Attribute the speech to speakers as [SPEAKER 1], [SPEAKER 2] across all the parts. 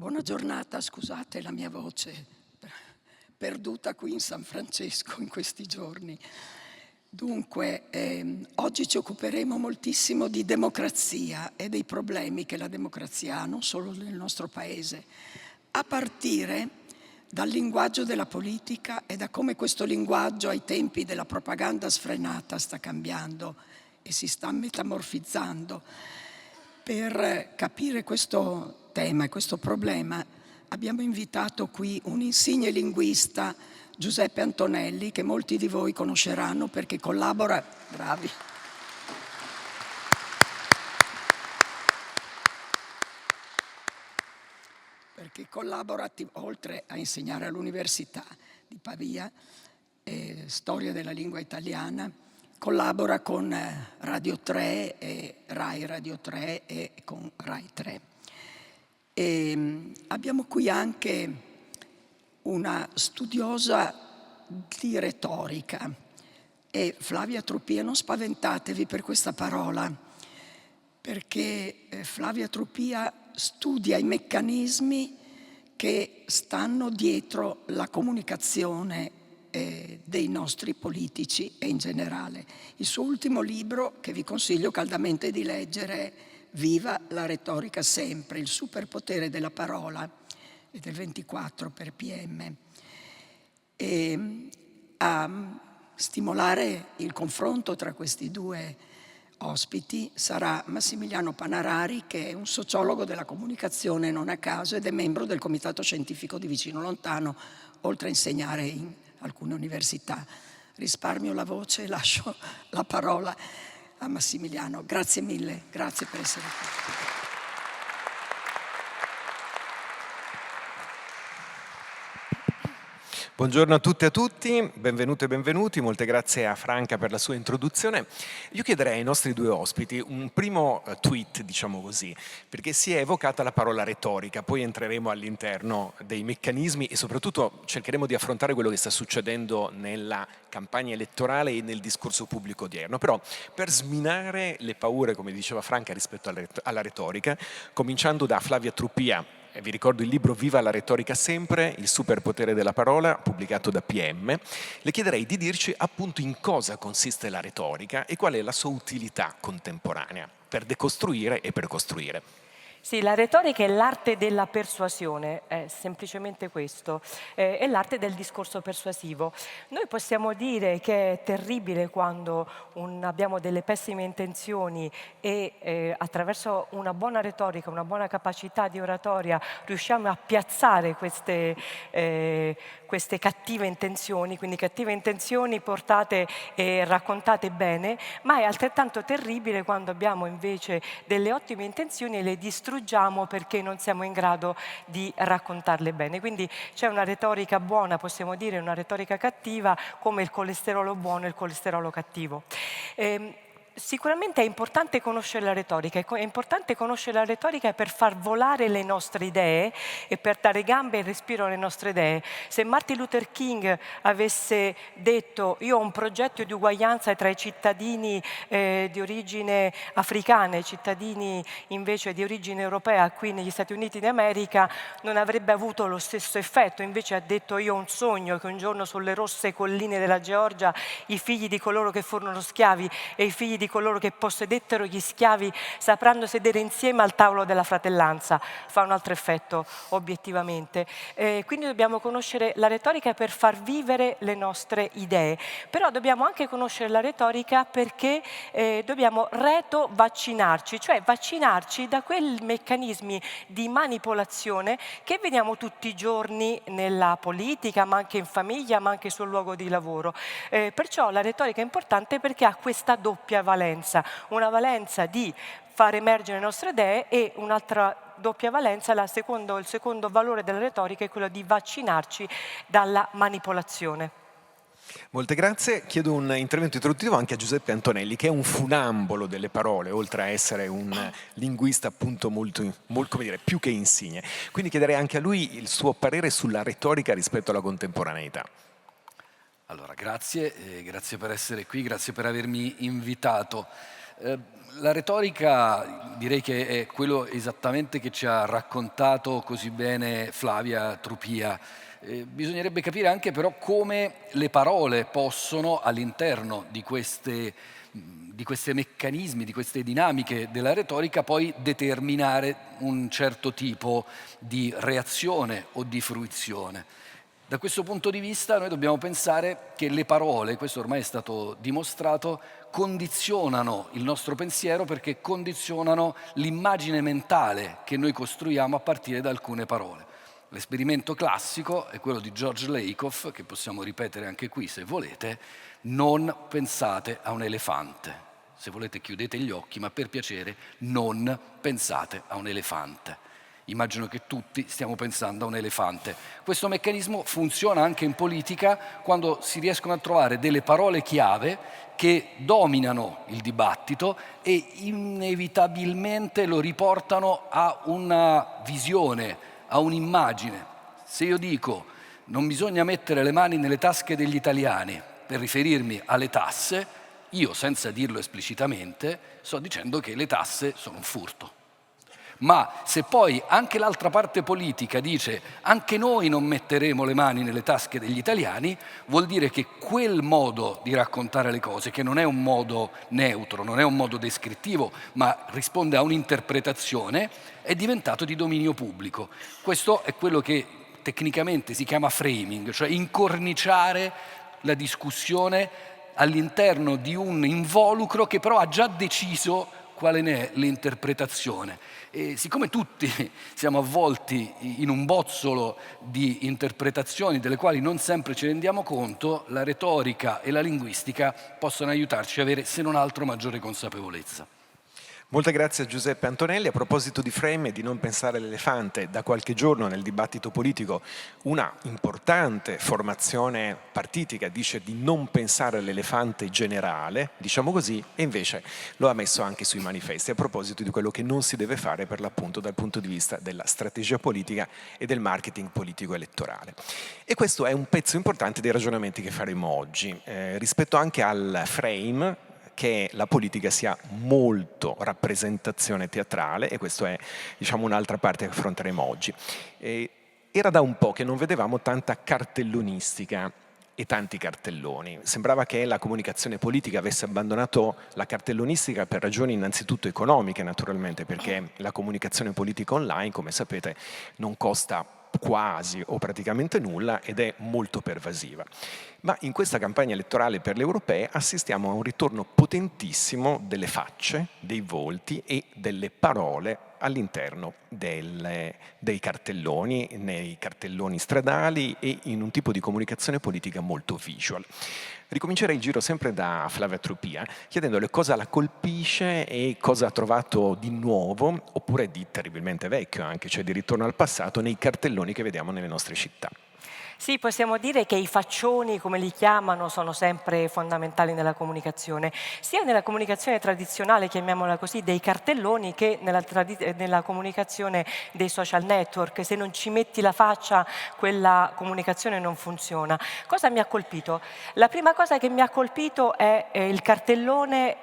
[SPEAKER 1] Buona giornata, scusate la mia voce perduta qui in San Francesco in questi giorni. Dunque, oggi ci occuperemo moltissimo di democrazia e dei problemi che la democrazia ha, non solo nel nostro paese, a partire dal linguaggio della politica e da come questo linguaggio ai tempi della propaganda sfrenata sta cambiando e si sta metamorfizzando. Per capire questo tema e questo problema abbiamo invitato qui un insigne linguista, Giuseppe Antonelli, che molti di voi conosceranno perché collabora, bravi, perché collabora oltre a insegnare all'Università di Pavia, storia della lingua italiana, collabora con Radio 3 e Rai Radio 3 e con Rai 3. E abbiamo qui anche una studiosa di retorica, e Flavia Truppia, non spaventatevi per questa parola, perché Flavia Truppia studia i meccanismi che stanno dietro la comunicazione dei nostri politici e in generale. Il suo ultimo libro, che vi consiglio caldamente di leggere, è Viva la retorica sempre, il superpotere della parola, è del 24 per PM. E a stimolare il confronto tra questi due ospiti sarà Massimiliano Panarari, che è un sociologo della comunicazione non a caso ed è membro del comitato scientifico di Vicino Lontano, oltre a insegnare in alcune università. Risparmio la voce e lascio la parola a Massimiliano. Grazie mille, grazie per essere qui.
[SPEAKER 2] Buongiorno a tutte e a tutti, benvenute e benvenuti, molte grazie a Franca per la sua introduzione. Io chiederei ai nostri due ospiti un primo tweet, diciamo così, perché si è evocata la parola retorica, poi entreremo all'interno dei meccanismi e soprattutto cercheremo di affrontare quello che sta succedendo nella campagna elettorale e nel discorso pubblico odierno. Però per sminare le paure, come diceva Franca, rispetto alla retorica, cominciando da Flavia Truppia, vi ricordo il libro Viva la retorica sempre, il superpotere della parola, pubblicato da PM, le chiederei di dirci appunto in cosa consiste la retorica e qual è la sua utilità contemporanea per decostruire e per costruire.
[SPEAKER 3] Sì, la retorica è l'arte della persuasione, è semplicemente questo, è l'arte del discorso persuasivo. Noi possiamo dire che è terribile quando abbiamo delle pessime intenzioni e attraverso una buona retorica, una buona capacità di oratoria riusciamo a piazzare queste cattive intenzioni, quindi cattive intenzioni portate e raccontate bene, ma è altrettanto terribile quando abbiamo invece delle ottime intenzioni e le distruggiamo perché non siamo in grado di raccontarle bene. Quindi c'è una retorica buona, possiamo dire, una retorica cattiva, come il colesterolo buono e il colesterolo cattivo. Sicuramente è importante conoscere la retorica, è importante conoscere la retorica per far volare le nostre idee e per dare gambe e respiro alle nostre idee. Se Martin Luther King avesse detto io ho un progetto di uguaglianza tra i cittadini di origine africana e i cittadini invece di origine europea qui negli Stati Uniti d'America, non avrebbe avuto lo stesso effetto. Invece ha detto io ho un sogno che un giorno sulle rosse colline della Georgia i figli di coloro che furono schiavi e i figli di coloro che possedettero gli schiavi sapranno sedere insieme al tavolo della fratellanza. Fa un altro effetto obiettivamente. Quindi dobbiamo conoscere la retorica per far vivere le nostre idee, però dobbiamo anche conoscere la retorica perché dobbiamo retovaccinarci, cioè vaccinarci da quei meccanismi di manipolazione che vediamo tutti i giorni nella politica, ma anche in famiglia, ma anche sul luogo di lavoro. Perciò la retorica è importante perché ha questa doppia valenza, una valenza di far emergere le nostre idee e un'altra doppia valenza, il secondo valore della retorica è quello di vaccinarci dalla manipolazione.
[SPEAKER 2] Molte grazie. Chiedo un intervento introduttivo anche a Giuseppe Antonelli, che è un funambolo delle parole, oltre a essere un linguista appunto molto come dire, più che insigne. Quindi chiederei anche a lui il suo parere sulla retorica rispetto alla contemporaneità.
[SPEAKER 4] Allora, grazie per essere qui, grazie per avermi invitato. La retorica direi che è quello esattamente che ci ha raccontato così bene Flavia Trupia. Bisognerebbe capire anche però come le parole possono all'interno di questi meccanismi, di queste dinamiche della retorica poi determinare un certo tipo di reazione o di fruizione. Da questo punto di vista noi dobbiamo pensare che le parole, questo ormai è stato dimostrato, condizionano il nostro pensiero perché condizionano l'immagine mentale che noi costruiamo a partire da alcune parole. L'esperimento classico è quello di George Lakoff, che possiamo ripetere anche qui se volete: non pensate a un elefante. Se volete chiudete gli occhi, ma per piacere non pensate a un elefante. Immagino che tutti stiamo pensando a un elefante. Questo meccanismo funziona anche in politica quando si riescono a trovare delle parole chiave che dominano il dibattito e inevitabilmente lo riportano a una visione, a un'immagine. Se io dico non bisogna mettere le mani nelle tasche degli italiani per riferirmi alle tasse, io senza dirlo esplicitamente sto dicendo che le tasse sono un furto. Ma se poi anche l'altra parte politica dice anche noi non metteremo le mani nelle tasche degli italiani, vuol dire che quel modo di raccontare le cose, che non è un modo neutro, non è un modo descrittivo, ma risponde a un'interpretazione, è diventato di dominio pubblico. Questo è quello che tecnicamente si chiama framing, cioè incorniciare la discussione all'interno di un involucro che però ha già deciso quale ne è l'interpretazione. E siccome tutti siamo avvolti in un bozzolo di interpretazioni delle quali non sempre ci rendiamo conto, la retorica e la linguistica possono aiutarci a avere, se non altro, maggiore consapevolezza.
[SPEAKER 2] Molte grazie a Giuseppe Antonelli. A proposito di frame e di non pensare all'elefante, da qualche giorno nel dibattito politico una importante formazione partitica dice di non pensare all'elefante generale, diciamo così, e invece lo ha messo anche sui manifesti a proposito di quello che non si deve fare per l'appunto dal punto di vista della strategia politica e del marketing politico elettorale. E questo è un pezzo importante dei ragionamenti che faremo oggi, rispetto anche al frame che la politica sia molto rappresentazione teatrale, e questo è, diciamo, un'altra parte che affronteremo oggi. Era da un po' che non vedevamo tanta cartellonistica e tanti cartelloni. Sembrava che la comunicazione politica avesse abbandonato la cartellonistica per ragioni innanzitutto economiche, naturalmente, perché la comunicazione politica online, come sapete, non costa quasi o praticamente nulla ed è molto pervasiva. Ma in questa campagna elettorale per le europee assistiamo a un ritorno potentissimo delle facce, dei volti e delle parole all'interno dei cartelloni, nei cartelloni stradali e in un tipo di comunicazione politica molto visual. Ricomincerei il giro sempre da Flavia Trupia, chiedendole cosa la colpisce e cosa ha trovato di nuovo, oppure di terribilmente vecchio anche, cioè di ritorno al passato, nei cartelloni che vediamo nelle nostre città.
[SPEAKER 3] Sì, possiamo dire che i faccioni, come li chiamano, sono sempre fondamentali nella comunicazione, sia nella comunicazione tradizionale, chiamiamola così, dei cartelloni, che nella comunicazione dei social network. Se non ci metti la faccia, quella comunicazione non funziona. Cosa mi ha colpito? La prima cosa che mi ha colpito è il cartellone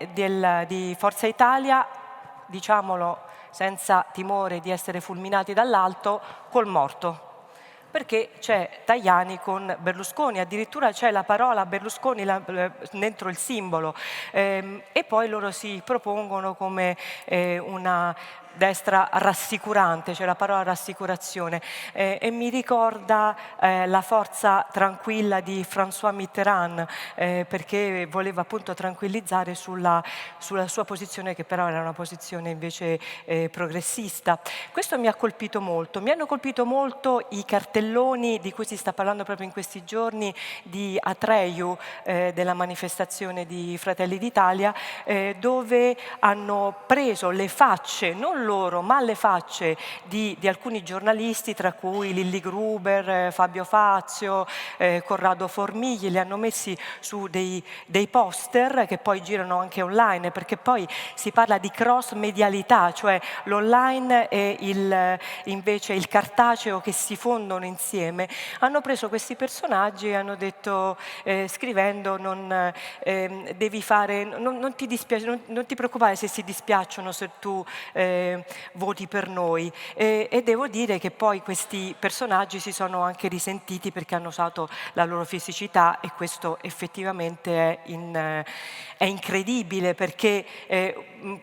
[SPEAKER 3] di Forza Italia, diciamolo senza timore di essere fulminati dall'alto, col morto. Perché c'è Tajani con Berlusconi, addirittura c'è la parola Berlusconi dentro il simbolo, e poi loro si propongono come una destra rassicurante, cioè la parola rassicurazione, e mi ricorda la forza tranquilla di François Mitterrand, perché voleva appunto tranquillizzare sulla sua posizione, che però era una posizione invece progressista. Questo mi ha colpito molto. Mi hanno colpito molto i cartelloni di cui si sta parlando proprio in questi giorni di Atreju, della manifestazione di Fratelli d'Italia, dove hanno preso le facce, non loro, ma le facce di alcuni giornalisti, tra cui Lilli Gruber, Fabio Fazio, Corrado Formigli, li hanno messi su dei poster che poi girano anche online, perché poi si parla di cross medialità, cioè l'online e invece il cartaceo che si fondono insieme. Hanno preso questi personaggi e hanno detto, scrivendo, non ti preoccupare se si dispiacciono, se tu voti per noi. E devo dire che poi questi personaggi si sono anche risentiti perché hanno usato la loro fisicità, e questo effettivamente è incredibile, perché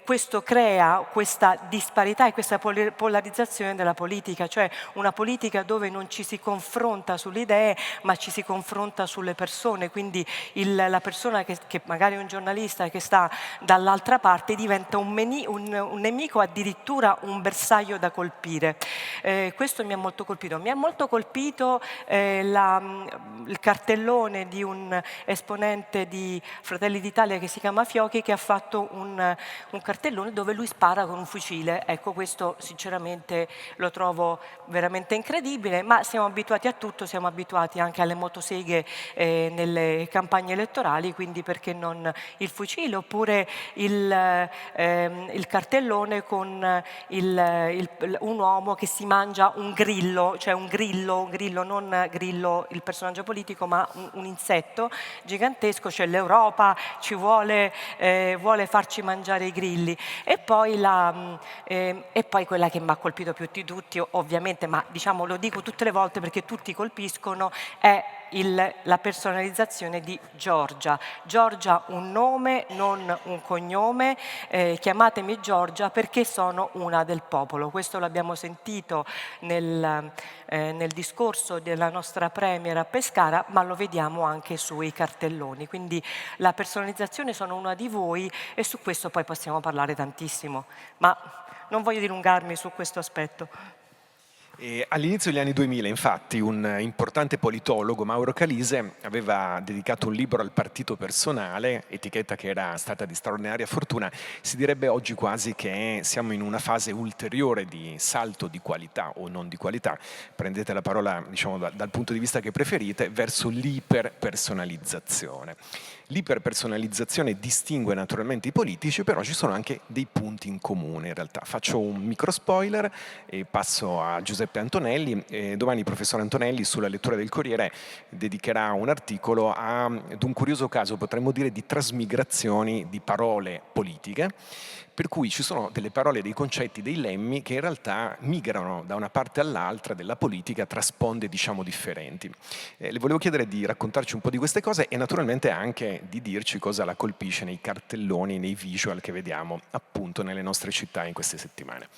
[SPEAKER 3] questo crea questa disparità e questa polarizzazione della politica, cioè una politica dove non ci si confronta sulle idee ma ci si confronta sulle persone, quindi la persona che magari è un giornalista che sta dall'altra parte diventa un nemico, addirittura un bersaglio da colpire. Questo mi ha molto colpito. Mi ha molto colpito il cartellone di un esponente di Fratelli d'Italia che si chiama Fiocchi, che ha fatto un cartellone dove lui spara con un fucile. Ecco, questo sinceramente lo trovo veramente incredibile, ma siamo abituati a tutto, siamo abituati anche alle motoseghe nelle campagne elettorali, quindi perché non il fucile, oppure il cartellone con un uomo che si mangia un grillo, cioè un grillo, non Grillo il personaggio politico, ma un insetto gigantesco, cioè l'Europa ci vuole farci mangiare i grilli. E poi quella che mi ha colpito più di tutti, ovviamente, ma diciamo lo dico tutte le volte perché tutti colpiscono, è la personalizzazione di Giorgia. Giorgia un nome, non un cognome, chiamatemi Giorgia perché sono una del popolo. Questo l'abbiamo sentito nel discorso della nostra premier a Pescara, ma lo vediamo anche sui cartelloni. Quindi la personalizzazione, sono una di voi, e su questo poi possiamo parlare tantissimo, ma non voglio dilungarmi su questo aspetto.
[SPEAKER 2] All'inizio degli anni 2000, infatti, un importante politologo, Mauro Calise, aveva dedicato un libro al partito personale, etichetta che era stata di straordinaria fortuna. Si direbbe oggi quasi che siamo in una fase ulteriore di salto di qualità o non di qualità, prendete la parola, diciamo, dal punto di vista che preferite, verso l'iperpersonalizzazione. L'iperpersonalizzazione distingue naturalmente i politici, però ci sono anche dei punti in comune in realtà. Faccio un micro spoiler e passo a Giuseppe Antonelli. Domani il professor Antonelli, sulla lettura del Corriere, dedicherà un articolo ad un curioso caso, potremmo dire, di trasmigrazioni di parole politiche, per cui ci sono delle parole, dei concetti, dei lemmi che in realtà migrano da una parte all'altra della politica tra sponde, diciamo, differenti. Le volevo chiedere di raccontarci un po' di queste cose e naturalmente anche di dirci cosa la colpisce nei cartelloni, nei visual che vediamo appunto nelle nostre città in queste settimane.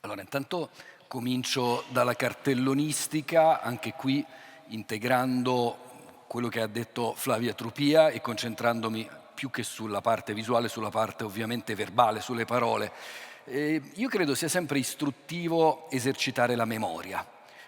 [SPEAKER 4] Allora, intanto comincio dalla cartellonistica, anche qui integrando quello che ha detto Flavia Trupia e concentrandomi più che sulla parte visuale, sulla parte ovviamente verbale, sulle parole. Io credo sia sempre istruttivo esercitare la memoria.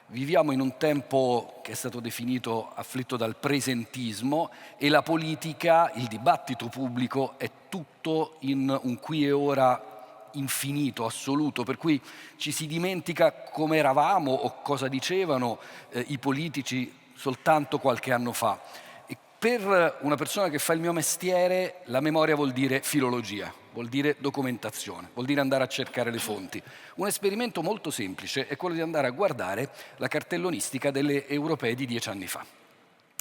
[SPEAKER 4] Viviamo in un tempo che è stato definito afflitto dal presentismo, e la politica, il dibattito pubblico è tutto in un qui e ora infinito, assoluto, per cui ci si dimentica come eravamo o cosa dicevano i politici soltanto qualche anno fa. E per una persona che fa il mio mestiere, la memoria vuol dire filologia, vuol dire documentazione, vuol dire andare a cercare le fonti. Un esperimento molto semplice è quello di andare a guardare la cartellonistica delle europee di 10 anni fa.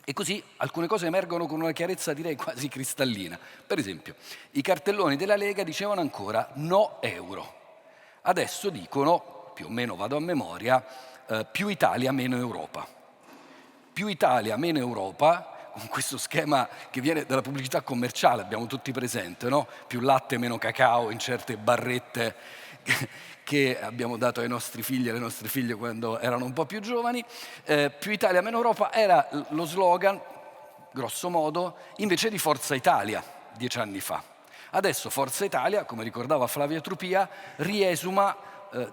[SPEAKER 4] E così alcune cose emergono con una chiarezza, direi, quasi cristallina. Per esempio, i cartelloni della Lega dicevano ancora no euro. Adesso dicono, più o meno vado a memoria, più Italia, meno Europa. Più Italia, meno Europa, con questo schema che viene dalla pubblicità commerciale, abbiamo tutti presente, no? Più latte, meno cacao in certe barrette che abbiamo dato ai nostri figli e alle nostre figlie quando erano un po' più giovani. Più Italia, meno Europa era lo slogan, grosso modo, invece di Forza Italia 10 anni fa. Adesso Forza Italia, come ricordava Flavia Trupia, riesuma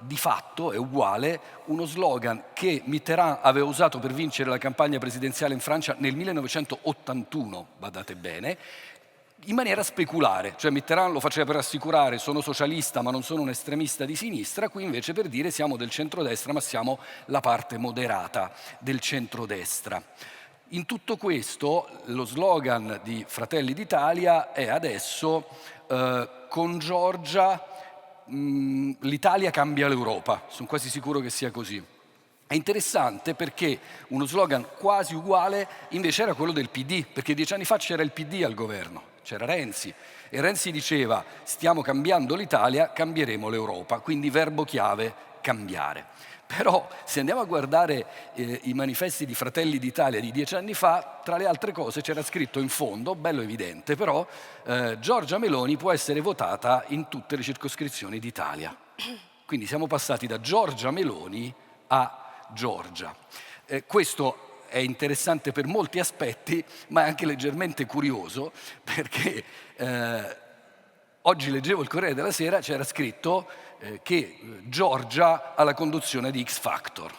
[SPEAKER 4] di fatto, è uguale, uno slogan che Mitterrand aveva usato per vincere la campagna presidenziale in Francia nel 1981, badate bene, in maniera speculare, cioè Mitterrand lo faceva per assicurare sono socialista ma non sono un estremista di sinistra, qui invece per dire siamo del centrodestra ma siamo la parte moderata del centrodestra. In tutto questo lo slogan di Fratelli d'Italia è adesso con Giorgia l'Italia cambia l'Europa, sono quasi sicuro che sia così. È interessante perché uno slogan quasi uguale invece era quello del PD, perché 10 anni fa c'era il PD al governo, c'era Renzi, e Renzi diceva stiamo cambiando l'Italia, cambieremo l'Europa, quindi verbo chiave cambiare. Però se andiamo a guardare i manifesti di Fratelli d'Italia di 10 anni fa, tra le altre cose c'era scritto in fondo, bello evidente, però Giorgia Meloni può essere votata in tutte le circoscrizioni d'Italia. Quindi siamo passati da Giorgia Meloni a Giorgia. Questo è interessante per molti aspetti, ma è anche leggermente curioso, perché oggi leggevo il Corriere della Sera, c'era scritto che Giorgia ha la conduzione di X Factor.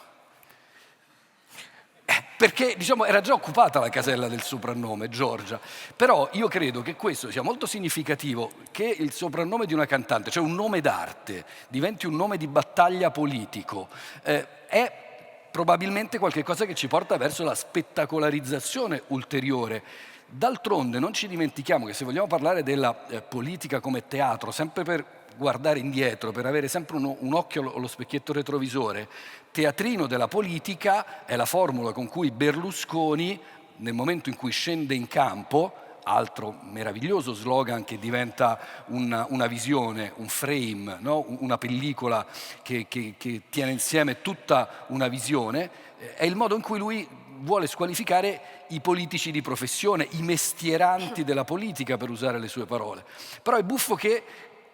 [SPEAKER 4] Perché diciamo, era già occupata la casella del soprannome, Giorgia. Però io credo che questo sia molto significativo, che il soprannome di una cantante, cioè un nome d'arte, diventi un nome di battaglia politico, è probabilmente qualcosa che ci porta verso la spettacolarizzazione ulteriore. D'altronde non ci dimentichiamo che se vogliamo parlare della politica come teatro, sempre per guardare indietro, per avere sempre un occhio allo specchietto retrovisore, teatrino della politica è la formula con cui Berlusconi, nel momento in cui scende in campo, altro meraviglioso slogan che diventa una visione, un frame, no? Una pellicola che tiene insieme tutta una visione, è il modo in cui lui vuole squalificare i politici di professione, i mestieranti della politica, per usare le sue parole. Però è buffo che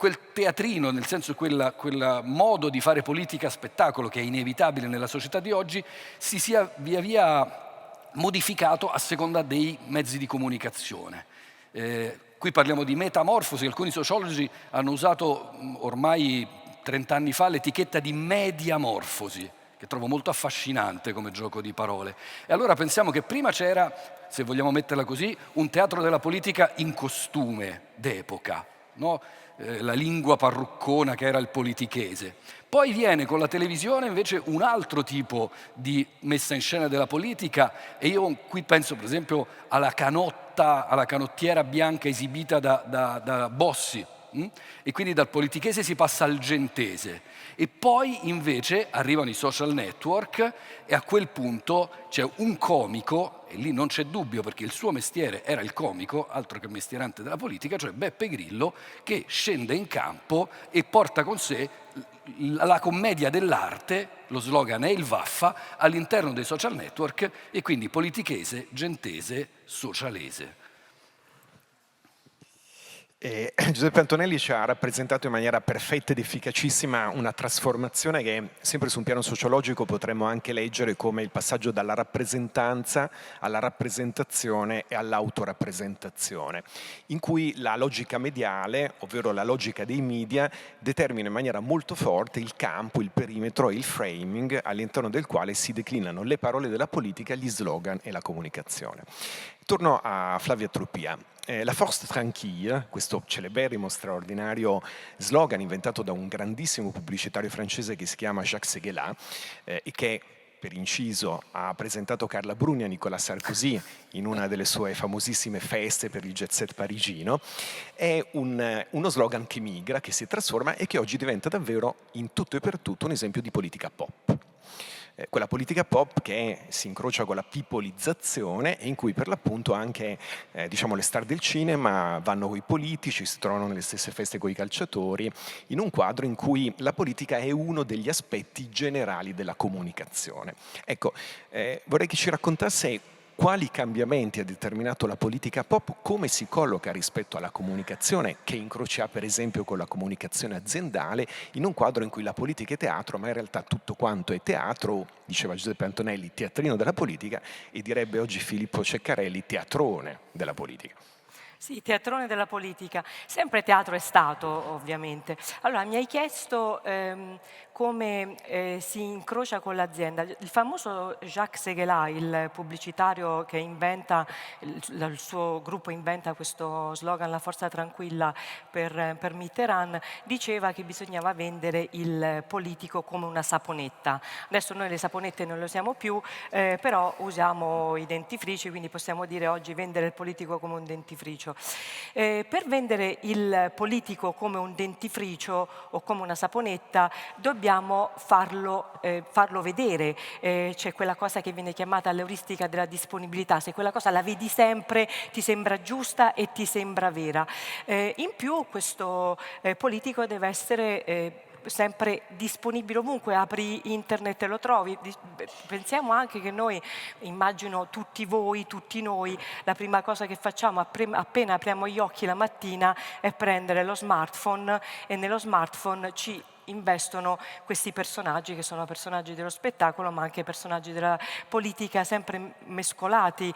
[SPEAKER 4] quel teatrino, nel senso quel modo di fare politica a spettacolo che è inevitabile nella società di oggi, si sia via via modificato a seconda dei mezzi di comunicazione. Qui parliamo di metamorfosi, alcuni sociologi hanno usato ormai 30 anni fa l'etichetta di mediamorfosi, che trovo molto affascinante come gioco di parole. E allora pensiamo che prima c'era, se vogliamo metterla così, un teatro della politica in costume d'epoca, no? La lingua parruccona che era il politichese. Poi viene con la televisione invece un altro tipo di messa in scena della politica, e io qui penso per esempio alla canottiera bianca esibita da Bossi, e quindi dal politichese si passa al gentese. E poi invece arrivano i social network e a quel punto c'è un comico, e lì non c'è dubbio perché il suo mestiere era il comico, altro che mestierante della politica, cioè Beppe Grillo, che scende in campo e porta con sé la commedia dell'arte, lo slogan è il Vaffa, all'interno dei social network, e quindi politichese, gentese, socialese.
[SPEAKER 2] Giuseppe Antonelli ci ha rappresentato in maniera perfetta ed efficacissima una trasformazione che sempre su un piano sociologico potremmo anche leggere come il passaggio dalla rappresentanza alla rappresentazione e all'autorappresentazione, in cui la logica mediale, ovvero la logica dei media, determina in maniera molto forte il campo, il perimetro e il framing all'interno del quale si declinano le parole della politica, gli slogan e la comunicazione. Torno a Flavia Trupia. La Force Tranquille, questo celeberrimo, straordinario slogan inventato da un grandissimo pubblicitario francese che si chiama Jacques Séguéla e che, per inciso, ha presentato Carla Bruni a Nicolas Sarkozy in una delle sue famosissime feste per il jet set parigino, è uno slogan che migra, che si trasforma e che oggi diventa davvero in tutto e per tutto un esempio di politica pop. Quella politica pop che si incrocia con la pipolizzazione e in cui per l'appunto anche diciamo, le star del cinema vanno con i politici, si trovano nelle stesse feste con i calciatori, in un quadro in cui la politica è uno degli aspetti generali della comunicazione. Ecco, vorrei che ci raccontasse quali cambiamenti ha determinato la politica pop, come si colloca rispetto alla comunicazione che incrocia per esempio con la comunicazione aziendale in un quadro in cui la politica è teatro, ma in realtà tutto quanto è teatro, diceva Giuseppe Antonelli, teatrino della politica, e direbbe oggi Filippo Ceccarelli, teatrone della politica.
[SPEAKER 3] Sì, teatrone della politica. Sempre teatro è stato, ovviamente. Allora, mi hai chiesto come si incrocia con l'azienda. Il famoso Jacques Seguela, il pubblicitario che inventa, il suo gruppo inventa questo slogan, la forza tranquilla per Mitterrand, diceva che bisognava vendere il politico come una saponetta. Adesso noi le saponette non le usiamo più, però usiamo i dentifrici, quindi possiamo dire oggi vendere il politico come un dentifricio. Per vendere il politico come un dentifricio o come una saponetta dobbiamo farlo vedere. C'è quella cosa che viene chiamata l'euristica della disponibilità. Se quella cosa la vedi sempre, ti sembra giusta e ti sembra vera. In più questo politico deve essere sempre disponibile ovunque, apri internet e lo trovi. Pensiamo anche che noi, immagino tutti voi, tutti noi, la prima cosa che facciamo appena apriamo gli occhi la mattina è prendere lo smartphone e nello smartphone ci investono questi personaggi che sono personaggi dello spettacolo ma anche personaggi della politica, sempre mescolati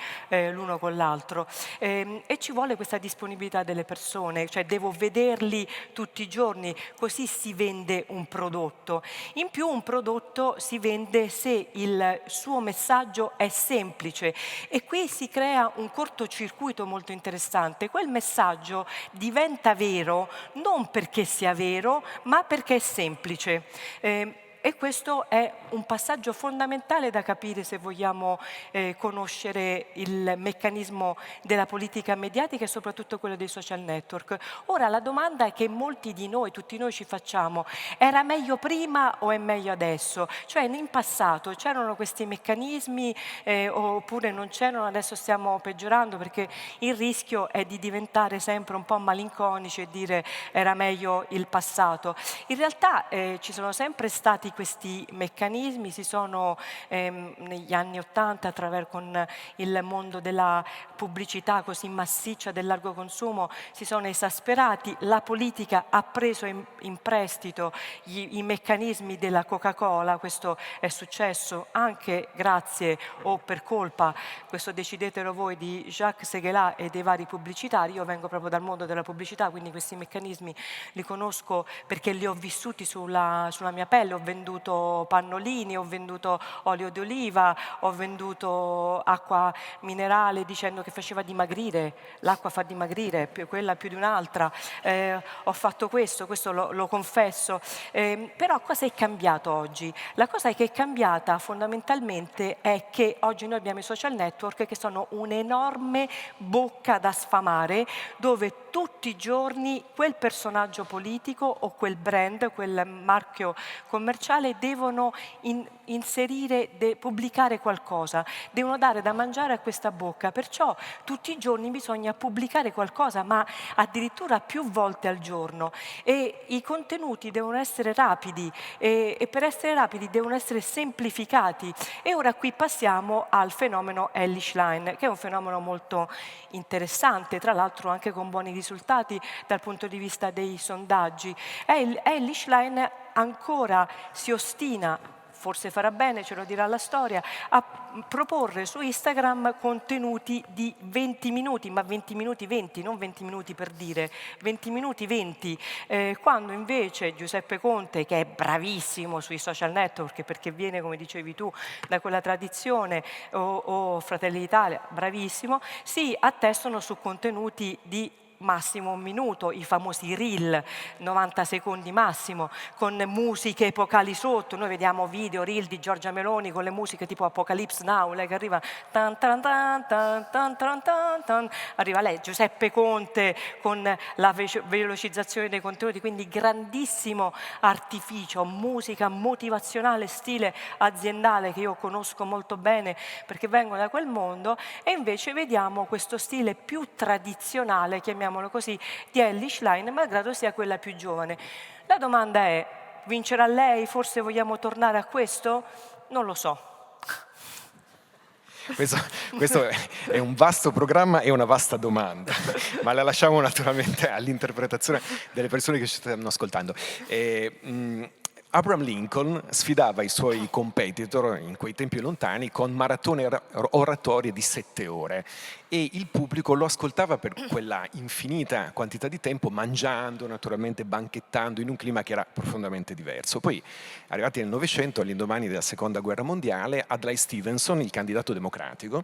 [SPEAKER 3] l'uno con l'altro, e ci vuole questa disponibilità delle persone, cioè devo vederli tutti i giorni, così si vende un prodotto. In più un prodotto si vende se il suo messaggio è semplice e qui si crea un cortocircuito molto interessante. Quel messaggio diventa vero non perché sia vero ma perché è semplice. E questo è un passaggio fondamentale da capire se vogliamo conoscere il meccanismo della politica mediatica e soprattutto quello dei social network. Ora la domanda che molti di noi, tutti noi ci facciamo, era meglio prima o è meglio adesso? Cioè in passato c'erano questi meccanismi oppure non c'erano, adesso stiamo peggiorando perché il rischio è di diventare sempre un po' malinconici e dire era meglio il passato. In realtà ci sono sempre stati questi meccanismi, si sono negli anni '80 con il mondo della pubblicità così massiccia del largo consumo si sono esasperati, la politica ha preso in prestito i meccanismi della Coca-Cola, questo è successo anche grazie o per colpa, questo decidetelo voi, di Jacques Seguela e dei vari pubblicitari. Io vengo proprio dal mondo della pubblicità, quindi questi meccanismi li conosco perché li ho vissuti sulla mia pelle, ho venduto pannolini, ho venduto olio di oliva, ho venduto acqua minerale dicendo che faceva dimagrire, l'acqua fa dimagrire, quella più di un'altra, ho fatto questo lo confesso, però cosa è cambiato oggi? La cosa che è cambiata fondamentalmente è che oggi noi abbiamo i social network che sono un'enorme bocca da sfamare dove tutti i giorni quel personaggio politico o quel brand, quel marchio commerciale devono inserire, pubblicare qualcosa, devono dare da mangiare a questa bocca, perciò tutti i giorni bisogna pubblicare qualcosa, ma addirittura più volte al giorno e i contenuti devono essere rapidi e per essere rapidi devono essere semplificati. E ora qui passiamo al fenomeno Elish Line, che è un fenomeno molto interessante, tra l'altro anche con buoni risultati dal punto di vista dei sondaggi. Elish Line ancora si ostina, forse farà bene, ce lo dirà la storia, a proporre su Instagram contenuti di 20 minuti, ma 20 minuti 20, non 20 minuti per dire, 20 minuti 20, quando invece Giuseppe Conte, che è bravissimo sui social network perché viene, come dicevi tu, da quella tradizione, o Fratelli d'Italia, bravissimo, si attestano su contenuti di massimo un minuto, i famosi reel, 90 secondi massimo, con musiche epocali sotto. Noi vediamo video, reel di Giorgia Meloni con le musiche tipo Apocalypse Now, lei che arriva, tan tan tan tan tan tan tan tan, arriva lei, Giuseppe Conte con la velocizzazione dei contenuti, quindi grandissimo artificio, musica motivazionale, stile aziendale che io conosco molto bene perché vengo da quel mondo, e invece vediamo questo stile più tradizionale, chiamiamolo così, di Elish Line, malgrado sia quella più giovane. La domanda è, vincerà lei? Forse vogliamo tornare a questo? Non lo so.
[SPEAKER 2] Questo è un vasto programma e una vasta domanda, ma la lasciamo naturalmente all'interpretazione delle persone che ci stanno ascoltando. Abraham Lincoln sfidava i suoi competitor in quei tempi lontani con maratone oratorie di 7 ore e il pubblico lo ascoltava per quella infinita quantità di tempo, mangiando, naturalmente banchettando in un clima che era profondamente diverso. Poi, arrivati nel Novecento, all'indomani della Seconda Guerra Mondiale, Adlai Stevenson, il candidato democratico,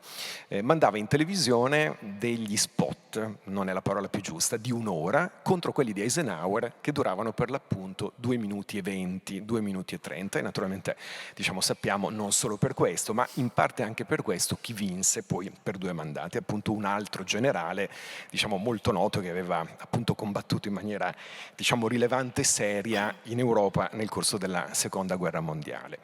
[SPEAKER 2] mandava in televisione degli spot, non è la parola più giusta, di 1 ora contro quelli di Eisenhower che duravano per l'appunto 2 minuti e 20, 2 minuti e 30 e naturalmente sappiamo non solo per questo ma in parte anche per questo chi vinse poi per 2 mandati, appunto un altro generale molto noto che aveva appunto combattuto in maniera rilevante e seria in Europa nel corso della Seconda Guerra Mondiale.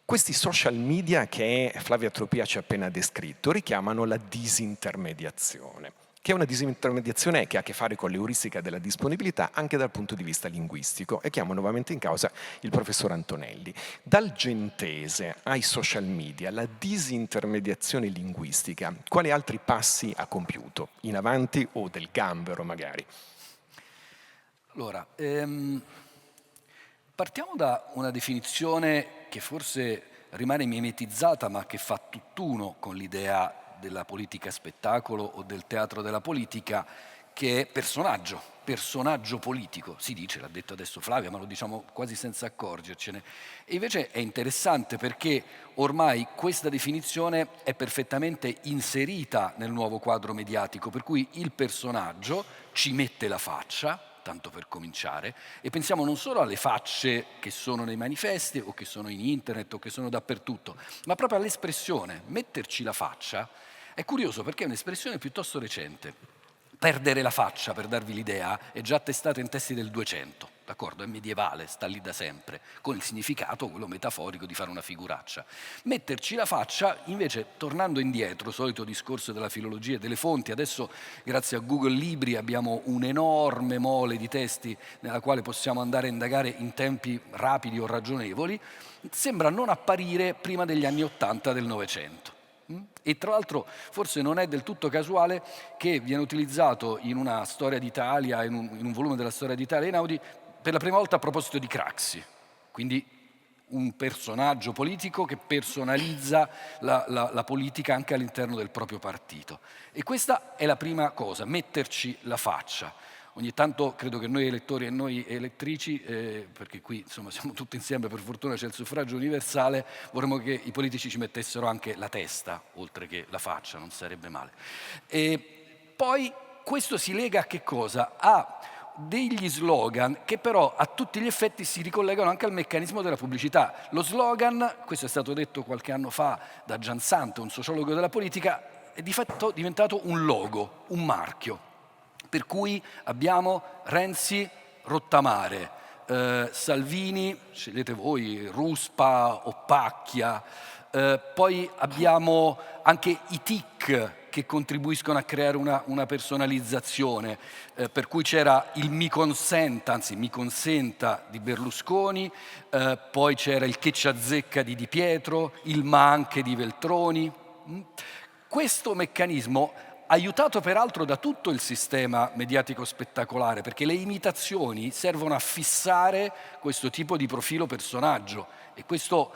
[SPEAKER 2] Questi social media che Flavia Tropia ci ha appena descritto richiamano la disintermediazione, che è una disintermediazione che ha a che fare con l'euristica della disponibilità anche dal punto di vista linguistico. E chiamo nuovamente in causa il professor Antonelli. Dal gentese ai social media, la disintermediazione linguistica, quali altri passi ha compiuto? In avanti o del gambero magari?
[SPEAKER 4] Allora, partiamo da una definizione che forse rimane mimetizzata ma che fa tutt'uno con l'idea della politica spettacolo o del teatro della politica, che è personaggio politico. Si dice, l'ha detto adesso Flavia, ma lo diciamo quasi senza accorgercene. E invece è interessante perché ormai questa definizione è perfettamente inserita nel nuovo quadro mediatico, per cui il personaggio ci mette la faccia, tanto per cominciare, e pensiamo non solo alle facce che sono nei manifesti o che sono in internet o che sono dappertutto, ma proprio all'espressione. Metterci la faccia è curioso perché è un'espressione piuttosto recente. Perdere la faccia, per darvi l'idea, è già attestata in testi del 200, d'accordo? È medievale, sta lì da sempre, con il significato, quello metaforico, di fare una figuraccia. Metterci la faccia, invece, tornando indietro, solito discorso della filologia e delle fonti, adesso grazie a Google Libri abbiamo un'enorme mole di testi nella quale possiamo andare a indagare in tempi rapidi o ragionevoli, sembra non apparire prima degli anni '80 del Novecento. E tra l'altro forse non è del tutto casuale che viene utilizzato in una storia d'Italia, in un volume della storia d'Italia Einaudi, per la prima volta a proposito di Craxi, quindi un personaggio politico che personalizza la politica anche all'interno del proprio partito. E questa è la prima cosa, metterci la faccia. Ogni tanto credo che noi elettori e noi elettrici, perché qui insomma siamo tutti insieme, per fortuna c'è il suffragio universale, vorremmo che i politici ci mettessero anche la testa, oltre che la faccia, non sarebbe male. E poi questo si lega a che cosa? A degli slogan che però a tutti gli effetti si ricollegano anche al meccanismo della pubblicità. Lo slogan, questo è stato detto qualche anno fa da Gian Santo, un sociologo della politica, è di fatto diventato un logo, un marchio. Per cui abbiamo Renzi rottamare, Salvini, scegliete voi, Ruspa o Pacchia, poi abbiamo anche i tic che contribuiscono a creare una personalizzazione, per cui c'era il mi consenta, anzi mi consenta di Berlusconi, poi c'era il che ci azzecca di Di Pietro, il ma anche di Veltroni. Questo meccanismo, aiutato peraltro da tutto il sistema mediatico spettacolare, perché le imitazioni servono a fissare questo tipo di profilo personaggio e questo,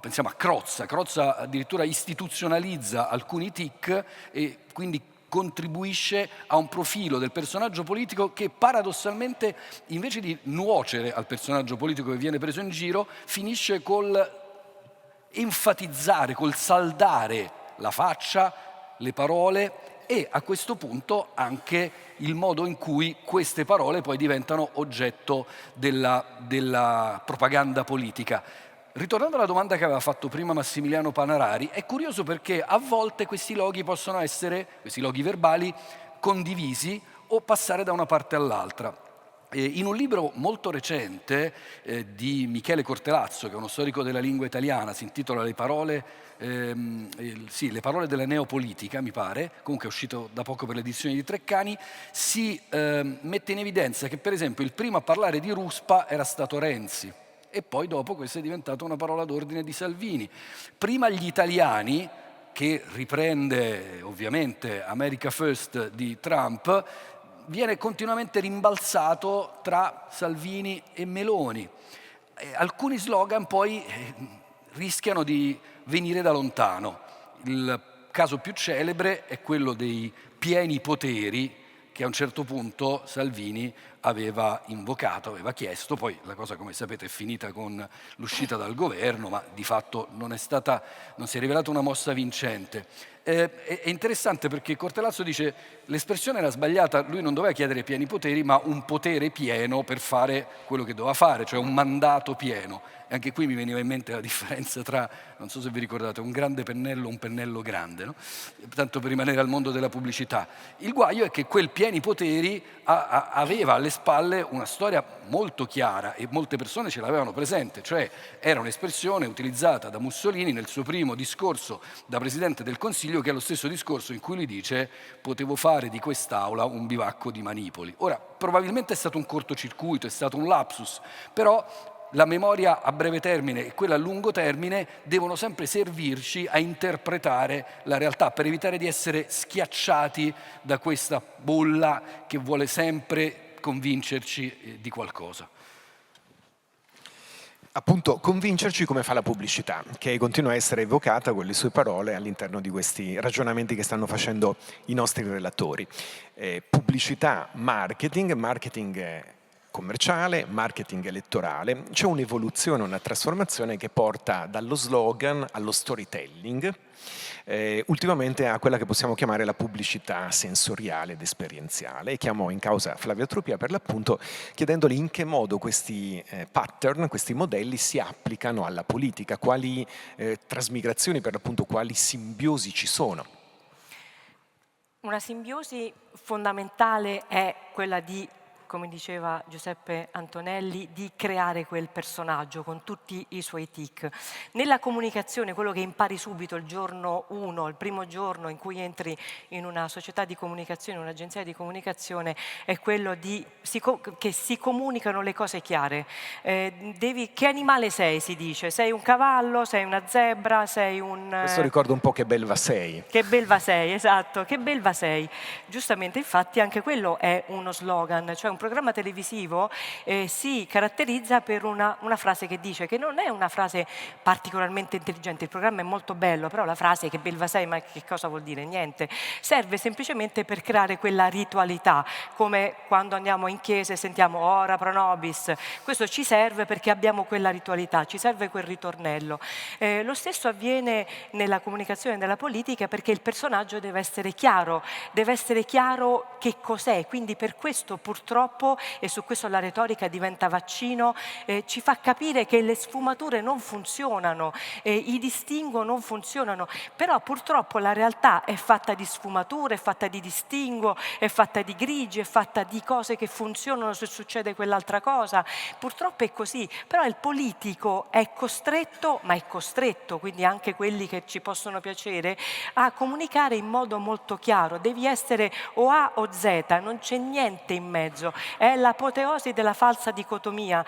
[SPEAKER 4] pensiamo a Crozza addirittura istituzionalizza alcuni tic e quindi contribuisce a un profilo del personaggio politico che paradossalmente, invece di nuocere al personaggio politico che viene preso in giro, finisce col enfatizzare, col saldare la faccia, le parole e a questo punto anche il modo in cui queste parole poi diventano oggetto della propaganda politica. Ritornando alla domanda che aveva fatto prima Massimiliano Panarari, è curioso perché a volte questi loghi possono essere, questi loghi verbali, condivisi o passare da una parte all'altra. In un libro molto recente di Michele Cortelazzo, che è uno storico della lingua italiana, si intitola Le parole della neopolitica, mi pare, comunque è uscito da poco per l'edizione di Treccani, si mette in evidenza che per esempio il primo a parlare di Ruspa era stato Renzi e poi dopo questa è diventata una parola d'ordine di Salvini. Prima gli italiani, che riprende ovviamente America First di Trump, viene continuamente rimbalzato tra Salvini e Meloni. alcuni slogan poi rischiano di venire da lontano. Il caso più celebre è quello dei pieni poteri che a un certo punto Salvini aveva invocato, aveva chiesto, poi la cosa come sapete è finita con l'uscita dal governo, ma di fatto non si è rivelata una mossa vincente. È interessante perché Cortellazzo dice l'espressione era sbagliata, lui non doveva chiedere pieni poteri, ma un potere pieno per fare quello che doveva fare, cioè un mandato pieno. E anche qui mi veniva in mente la differenza tra, non so se vi ricordate, un grande pennello e un pennello grande, no? Tanto per rimanere al mondo della pubblicità. Il guaio è che quel pieni poteri aveva alle spalle una storia molto chiara e molte persone ce l'avevano presente, cioè era un'espressione utilizzata da Mussolini nel suo primo discorso da Presidente del Consiglio, che è lo stesso discorso in cui lui dice potevo fare di quest'aula un bivacco di manipoli. Ora, probabilmente è stato un cortocircuito, è stato un lapsus, però la memoria a breve termine e quella a lungo termine devono sempre servirci a interpretare la realtà per evitare di essere schiacciati da questa bolla che vuole sempre convincerci di qualcosa.
[SPEAKER 2] Appunto, convincerci come fa la pubblicità, che continua a essere evocata con le sue parole all'interno di questi ragionamenti che stanno facendo i nostri relatori. Pubblicità, marketing commerciale, marketing elettorale, c'è un'evoluzione, una trasformazione che porta dallo slogan allo storytelling, ultimamente a quella che possiamo chiamare la pubblicità sensoriale ed esperienziale. E chiamo in causa Flavia Trupia per l'appunto chiedendole in che modo questi pattern, questi modelli si applicano alla politica, quali trasmigrazioni, per l'appunto quali simbiosi ci sono.
[SPEAKER 3] Una simbiosi fondamentale è quella di, come diceva Giuseppe Antonelli, di creare quel personaggio con tutti i suoi tic. Nella comunicazione, quello che impari subito il giorno 1, il primo giorno in cui entri in una società di comunicazione, un'agenzia di comunicazione, è quello che si comunicano le cose chiare. Che animale sei, si dice? Sei un cavallo, sei una zebra, sei un...
[SPEAKER 2] Questo ricorda un po' Che belva sei.
[SPEAKER 3] Che belva sei, esatto, che belva sei. Giustamente, infatti, anche quello è uno slogan, cioè un programma televisivo si caratterizza per una frase che dice, che non è una frase particolarmente intelligente, il programma è molto bello, però la frase che belva sei, ma che cosa vuol dire? Niente. Serve semplicemente per creare quella ritualità, come quando andiamo in chiesa e sentiamo ora pro nobis. Questo ci serve perché abbiamo quella ritualità, ci serve quel ritornello. Lo stesso avviene nella comunicazione e nella politica, perché il personaggio deve essere chiaro che cos'è, quindi per questo purtroppo, e su questo la retorica diventa vaccino, ci fa capire che le sfumature non funzionano, i distinguo non funzionano, però purtroppo la realtà è fatta di sfumature, è fatta di distinguo, è fatta di grigi, è fatta di cose che funzionano se succede quell'altra cosa, purtroppo è così, però il politico è costretto, quindi anche quelli che ci possono piacere, a comunicare in modo molto chiaro, devi essere o A o Z, non c'è niente in mezzo. È l'apoteosi della falsa dicotomia,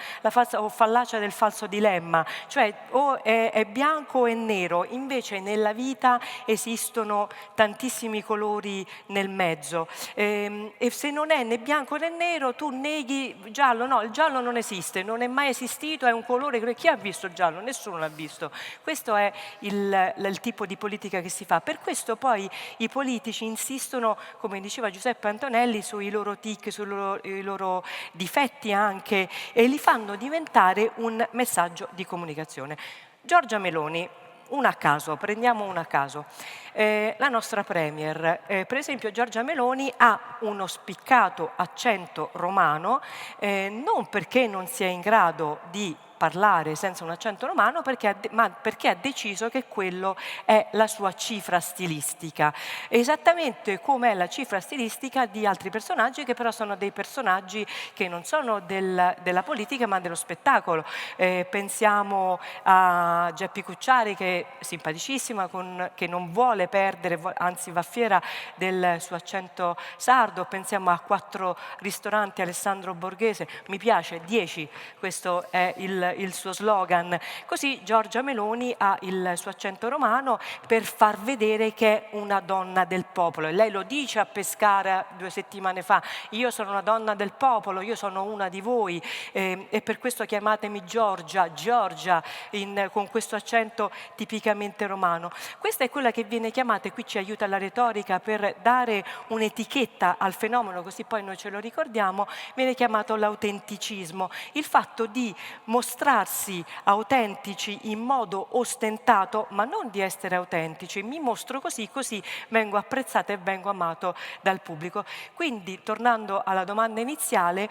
[SPEAKER 3] o fallacia del falso dilemma, cioè o è bianco o è nero, invece nella vita esistono tantissimi colori nel mezzo, e se non è né bianco né nero tu neghi giallo, no, il giallo non esiste, non è mai esistito, è un colore, chi ha visto il giallo? Nessuno l'ha visto. Questo è il tipo di politica che si fa, per questo poi i politici insistono, come diceva Giuseppe Antonelli, sui loro tic, sui loro difetti anche, e li fanno diventare un messaggio di comunicazione. Giorgia Meloni, prendiamo una a caso. La nostra Premier, per esempio Giorgia Meloni, ha uno spiccato accento romano, non perché non sia in grado di parlare senza un accento romano, ma perché ha deciso che quello è la sua cifra stilistica, esattamente come è la cifra stilistica di altri personaggi, che però sono dei personaggi che non sono della politica ma dello spettacolo. Pensiamo a Geppi Cucciari, che è simpaticissima, che non vuole perdere, anzi va fiera del suo accento sardo. Pensiamo a 4 ristoranti, Alessandro Borghese, mi piace, 10, questo è il il suo slogan. Così Giorgia Meloni ha il suo accento romano per far vedere che è una donna del popolo. E lei lo dice a Pescara 2 settimane fa: io sono una donna del popolo, io sono una di voi, e per questo chiamatemi Giorgia, con questo accento tipicamente romano. Questa è quella che viene chiamata, e qui ci aiuta la retorica per dare un'etichetta al fenomeno, così poi noi ce lo ricordiamo, viene chiamato l'autenticismo, il fatto di mostrarsi autentici in modo ostentato, ma non di essere autentici. Mi mostro così, così vengo apprezzata e vengo amato dal pubblico. Quindi, tornando alla domanda iniziale,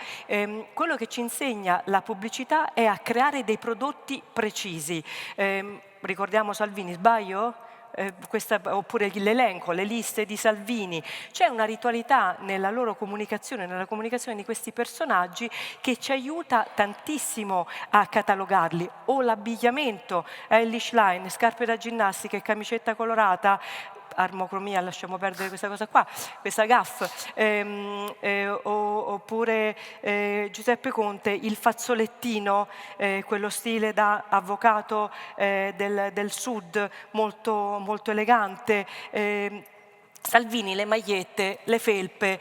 [SPEAKER 3] quello che ci insegna la pubblicità è a creare dei prodotti precisi. Ricordiamo Salvini, sbaglio? Oppure l'elenco, le liste di Salvini. C'è una ritualità nella loro comunicazione, nella comunicazione di questi personaggi, che ci aiuta tantissimo a catalogarli. O l'abbigliamento, Elish Line, scarpe da ginnastica e camicetta colorata, armocromia, lasciamo perdere questa cosa qua, questa gaff, oppure Giuseppe Conte, il fazzolettino, quello stile da avvocato del sud, molto, molto elegante, Salvini, le magliette, le felpe.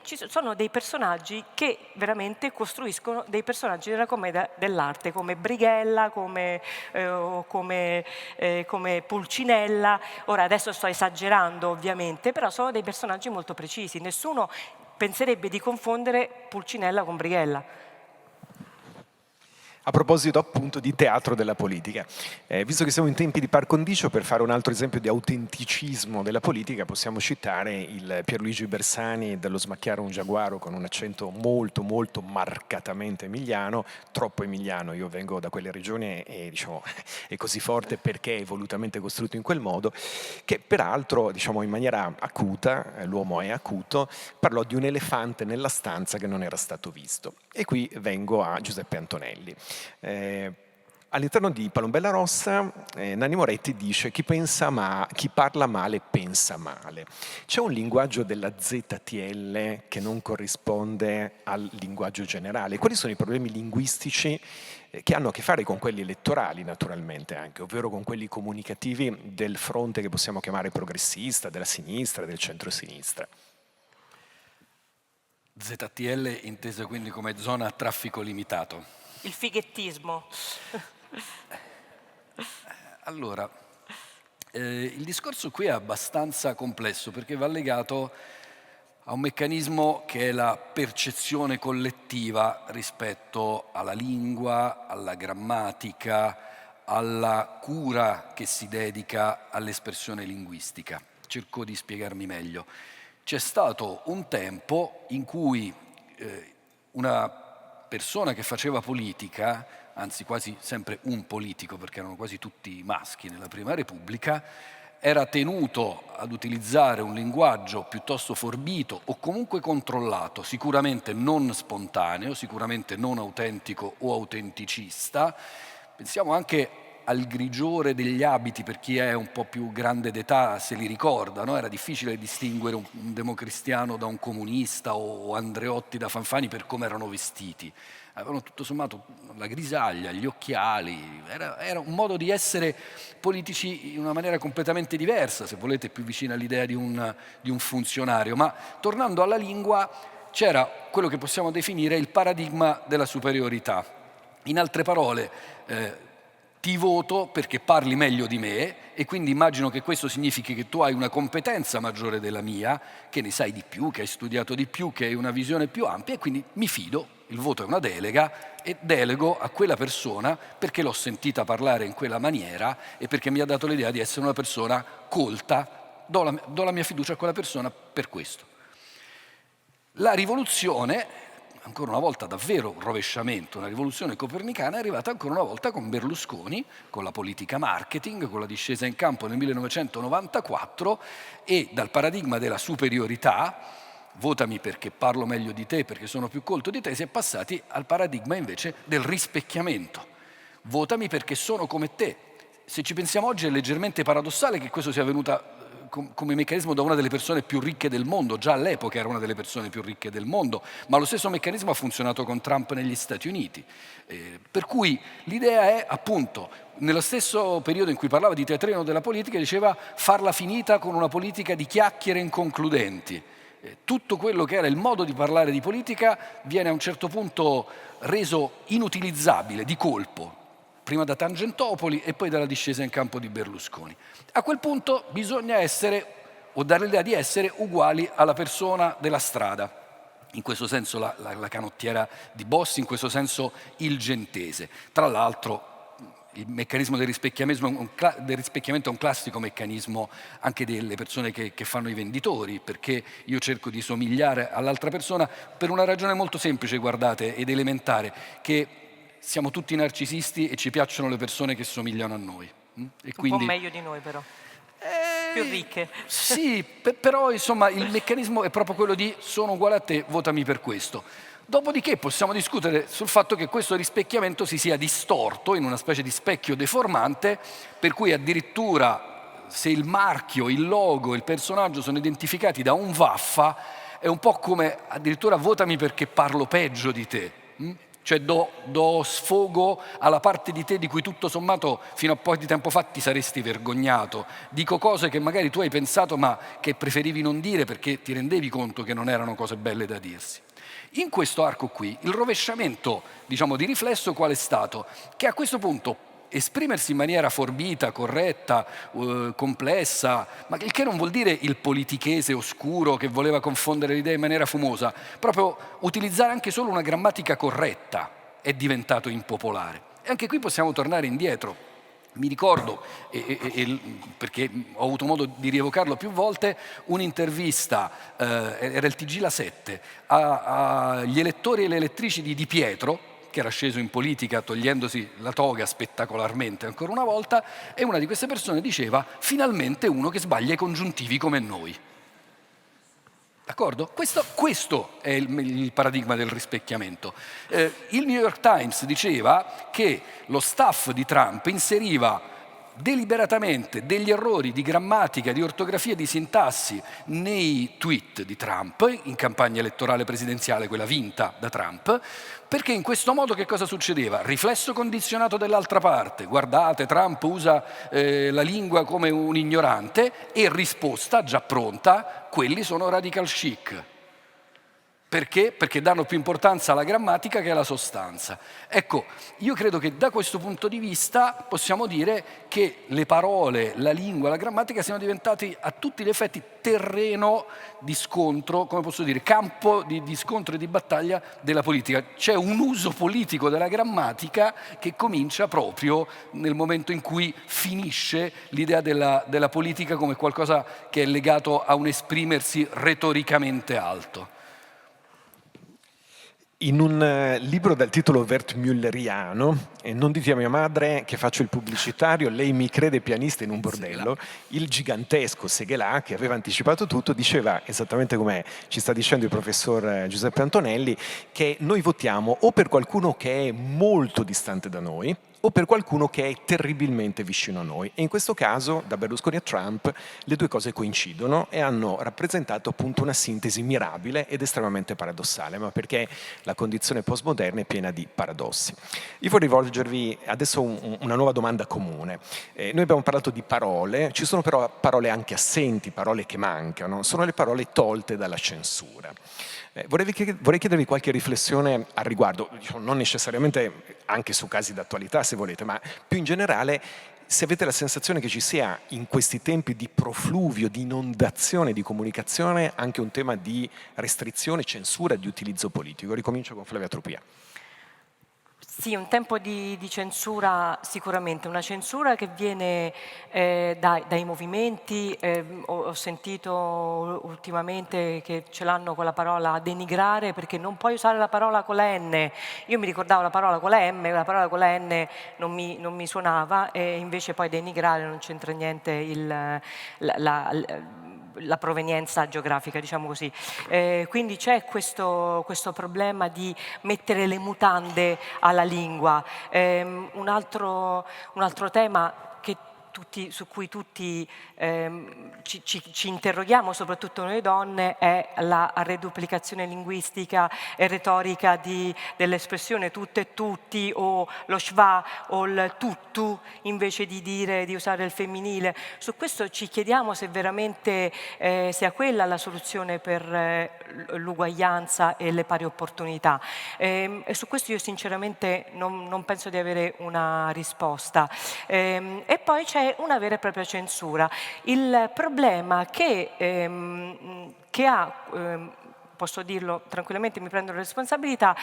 [SPEAKER 3] Ci sono dei personaggi che veramente costruiscono dei personaggi della commedia dell'arte, come Brighella, come Pulcinella. Ora, adesso sto esagerando ovviamente, però sono dei personaggi molto precisi. Nessuno penserebbe di confondere Pulcinella con Brighella.
[SPEAKER 2] A proposito appunto di teatro della politica, visto che siamo in tempi di par condicio, per fare un altro esempio di autenticismo della politica possiamo citare il Pierluigi Bersani dello Smacchiare un giaguaro, con un accento molto molto marcatamente emiliano, troppo emiliano. Io vengo da quelle regioni e diciamo è così forte perché è volutamente costruito in quel modo, che peraltro diciamo in maniera acuta, l'uomo è acuto, parlò di un elefante nella stanza che non era stato visto. E qui vengo a Giuseppe Antonelli. All'interno di Palombella Rossa Nanni Moretti dice: chi parla male pensa male. C'è un linguaggio della ZTL che non corrisponde al linguaggio generale. Quali sono i problemi linguistici che hanno a che fare con quelli elettorali, naturalmente anche, ovvero con quelli comunicativi del fronte che possiamo chiamare progressista, della sinistra, del centro-sinistra?
[SPEAKER 4] ZTL intesa quindi come zona a traffico limitato.
[SPEAKER 3] Il fighettismo.
[SPEAKER 4] Allora, il discorso qui è abbastanza complesso perché va legato a un meccanismo che è la percezione collettiva rispetto alla lingua, alla grammatica, alla cura che si dedica all'espressione linguistica. Cerco di spiegarmi meglio. C'è stato un tempo in cui una persona che faceva politica, anzi quasi sempre un politico perché erano quasi tutti maschi nella Prima Repubblica, era tenuto ad utilizzare un linguaggio piuttosto forbito o comunque controllato, sicuramente non spontaneo, sicuramente non autentico o autenticista. Pensiamo anche al grigiore degli abiti, per chi è un po' più grande d'età se li ricorda, no? Era difficile distinguere un democristiano da un comunista o Andreotti da Fanfani per come erano vestiti. Avevano tutto sommato la grisaglia, gli occhiali, era un modo di essere politici in una maniera completamente diversa, se volete più vicina all'idea di un funzionario. Ma tornando alla lingua, c'era quello che possiamo definire il paradigma della superiorità. In altre parole, ti voto perché parli meglio di me e quindi immagino che questo significhi che tu hai una competenza maggiore della mia, che ne sai di più, che hai studiato di più, che hai una visione più ampia e quindi mi fido, il voto è una delega e delego a quella persona perché l'ho sentita parlare in quella maniera e perché mi ha dato l'idea di essere una persona colta, do la mia fiducia a quella persona per questo. La rivoluzione, ancora una volta davvero un rovesciamento, una rivoluzione copernicana, è arrivata ancora una volta con Berlusconi, con la politica marketing, con la discesa in campo nel 1994 e dal paradigma della superiorità, votami perché parlo meglio di te, perché sono più colto di te, si è passati al paradigma invece del rispecchiamento. Votami perché sono come te. Se ci pensiamo oggi è leggermente paradossale che questo sia avvenuto come meccanismo da una delle persone più ricche del mondo, già all'epoca era una delle persone più ricche del mondo, ma lo stesso meccanismo ha funzionato con Trump negli Stati Uniti. Per cui l'idea è, appunto, nello stesso periodo in cui parlava di teatrino della politica, diceva farla finita con una politica di chiacchiere inconcludenti. Tutto quello che era il modo di parlare di politica viene a un certo punto reso inutilizzabile di colpo, prima da Tangentopoli e poi dalla discesa in campo di Berlusconi. A quel punto bisogna essere, o dare l'idea di essere, uguali alla persona della strada. In questo senso la canottiera di Bossi, in questo senso il gentese. Tra l'altro il meccanismo del rispecchiamento è un classico meccanismo anche delle persone che fanno i venditori, perché io cerco di somigliare all'altra persona per una ragione molto semplice, guardate, ed elementare, che siamo tutti narcisisti e ci piacciono le persone che somigliano a noi. E quindi,
[SPEAKER 3] un po' meglio di noi però, più ricche.
[SPEAKER 4] Sì, però insomma il meccanismo è proprio quello di sono uguale a te, votami per questo. Dopodiché possiamo discutere sul fatto che questo rispecchiamento si sia distorto in una specie di specchio deformante, per cui addirittura se il marchio, il logo, il personaggio sono identificati da un vaffa, è un po' come addirittura votami perché parlo peggio di te. Cioè do sfogo alla parte di te di cui tutto sommato fino a po' di tempo fa ti saresti vergognato. Dico cose che magari tu hai pensato ma che preferivi non dire perché ti rendevi conto che non erano cose belle da dirsi. In questo arco qui il rovesciamento, diciamo, di riflesso qual è stato? Che a questo punto esprimersi in maniera forbita, corretta, complessa, ma il che non vuol dire il politichese oscuro che voleva confondere le idee in maniera fumosa, proprio utilizzare anche solo una grammatica corretta è diventato impopolare. E anche qui possiamo tornare indietro. Mi ricordo, perché ho avuto modo di rievocarlo più volte, un'intervista, era il TG La 7, agli elettori e le elettrici di Di Pietro, che era sceso in politica togliendosi la toga spettacolarmente ancora una volta, e una di queste persone diceva finalmente uno che sbaglia i congiuntivi come noi. D'accordo? Questo è il paradigma del rispecchiamento. Il New York Times diceva che lo staff di Trump inseriva deliberatamente degli errori di grammatica, di ortografia e di sintassi nei tweet di Trump in campagna elettorale presidenziale, quella vinta da Trump, perché in questo modo che cosa succedeva? Riflesso condizionato dell'altra parte, guardate Trump usa la lingua come un ignorante, e risposta già pronta, quelli sono radical chic. Perché? Perché danno più importanza alla grammatica che alla sostanza. Ecco, io credo che da questo punto di vista possiamo dire che le parole, la lingua, la grammatica siano diventati a tutti gli effetti terreno di scontro, come posso dire, campo di scontro e di battaglia della politica. C'è un uso politico della grammatica che comincia proprio nel momento in cui finisce l'idea della politica come qualcosa che è legato a un esprimersi retoricamente alto.
[SPEAKER 2] In un libro dal titolo Wertmülleriano, Non dite a mia madre che faccio il pubblicitario, lei mi crede pianista in un bordello, il gigantesco Seghelà, che aveva anticipato tutto, diceva esattamente come ci sta dicendo il professor Giuseppe Antonelli, che noi votiamo o per qualcuno che è molto distante da noi, o per qualcuno che è terribilmente vicino a noi. E in questo caso, da Berlusconi a Trump, le due cose coincidono e hanno rappresentato appunto una sintesi mirabile ed estremamente paradossale, ma perché la condizione postmoderna è piena di paradossi. Io vorrei rivolgervi adesso una nuova domanda comune. Noi abbiamo parlato di parole, ci sono però parole anche assenti, parole che mancano, sono le parole tolte dalla censura. Vorrei chiedervi qualche riflessione al riguardo, non necessariamente anche su casi d'attualità se volete, ma più in generale se avete la sensazione che ci sia in questi tempi di profluvio, di inondazione di comunicazione anche un tema di restrizione, censura di utilizzo politico. Ricomincio con Flavia Trupia.
[SPEAKER 3] Sì, un tempo di censura sicuramente, una censura che viene dai movimenti, ho sentito ultimamente che ce l'hanno con la parola denigrare perché non puoi usare la parola con la N, io mi ricordavo la parola con la M, la parola con la N non mi suonava e invece poi denigrare non c'entra niente la provenienza geografica, diciamo così. Quindi c'è questo problema di mettere le mutande alla lingua. Un altro tema che su cui tutti ci interroghiamo, soprattutto noi donne, è la reduplicazione linguistica e retorica dell'espressione tutte e tutti, o lo schwa o il tuttu, invece di usare il femminile. Su questo ci chiediamo se veramente sia quella la soluzione per l'uguaglianza e le pari opportunità. E su questo io sinceramente non penso di avere una risposta. E poi c'è una vera e propria censura. Il problema che ha, posso dirlo tranquillamente, mi prendo la responsabilità,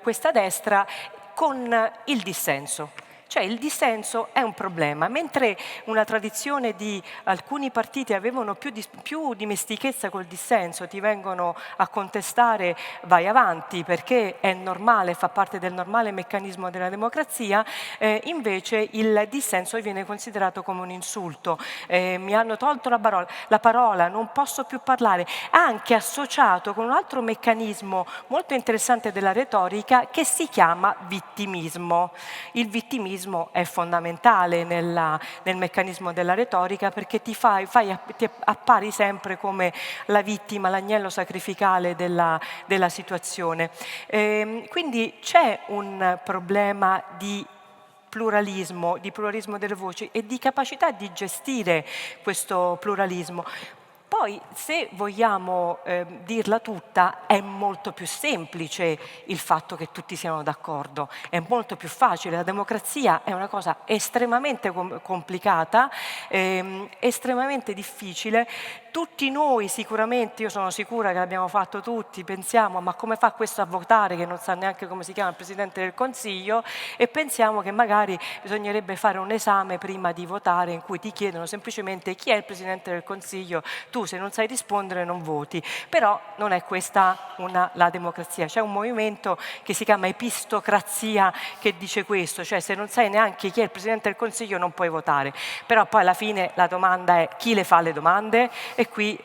[SPEAKER 3] questa destra con il dissenso. Cioè il dissenso è un problema, mentre una tradizione di alcuni partiti avevano più dimestichezza col dissenso, ti vengono a contestare, vai avanti perché è normale, fa parte del normale meccanismo della democrazia, invece il dissenso viene considerato come un insulto. Mi hanno tolto la parola, non posso più parlare, anche associato con un altro meccanismo molto interessante della retorica che si chiama vittimismo. Il vittimismo è fondamentale nel meccanismo della retorica, perché ti appari sempre come la vittima, l'agnello sacrificale della situazione. Quindi c'è un problema di pluralismo delle voci e di capacità di gestire questo pluralismo. Poi, se vogliamo dirla tutta, è molto più semplice il fatto che tutti siano d'accordo, è molto più facile. La democrazia è una cosa estremamente complicata, estremamente difficile. Tutti noi sicuramente, io sono sicura che l'abbiamo fatto tutti, pensiamo ma come fa questo a votare che non sa neanche come si chiama il Presidente del Consiglio, e pensiamo che magari bisognerebbe fare un esame prima di votare in cui ti chiedono semplicemente chi è il Presidente del Consiglio, tu se non sai rispondere non voti. Però non è questa la democrazia. C'è un movimento che si chiama epistocrazia che dice questo, cioè se non sai neanche chi è il Presidente del Consiglio non puoi votare. Però poi alla fine la domanda è chi le fa le domande, e qui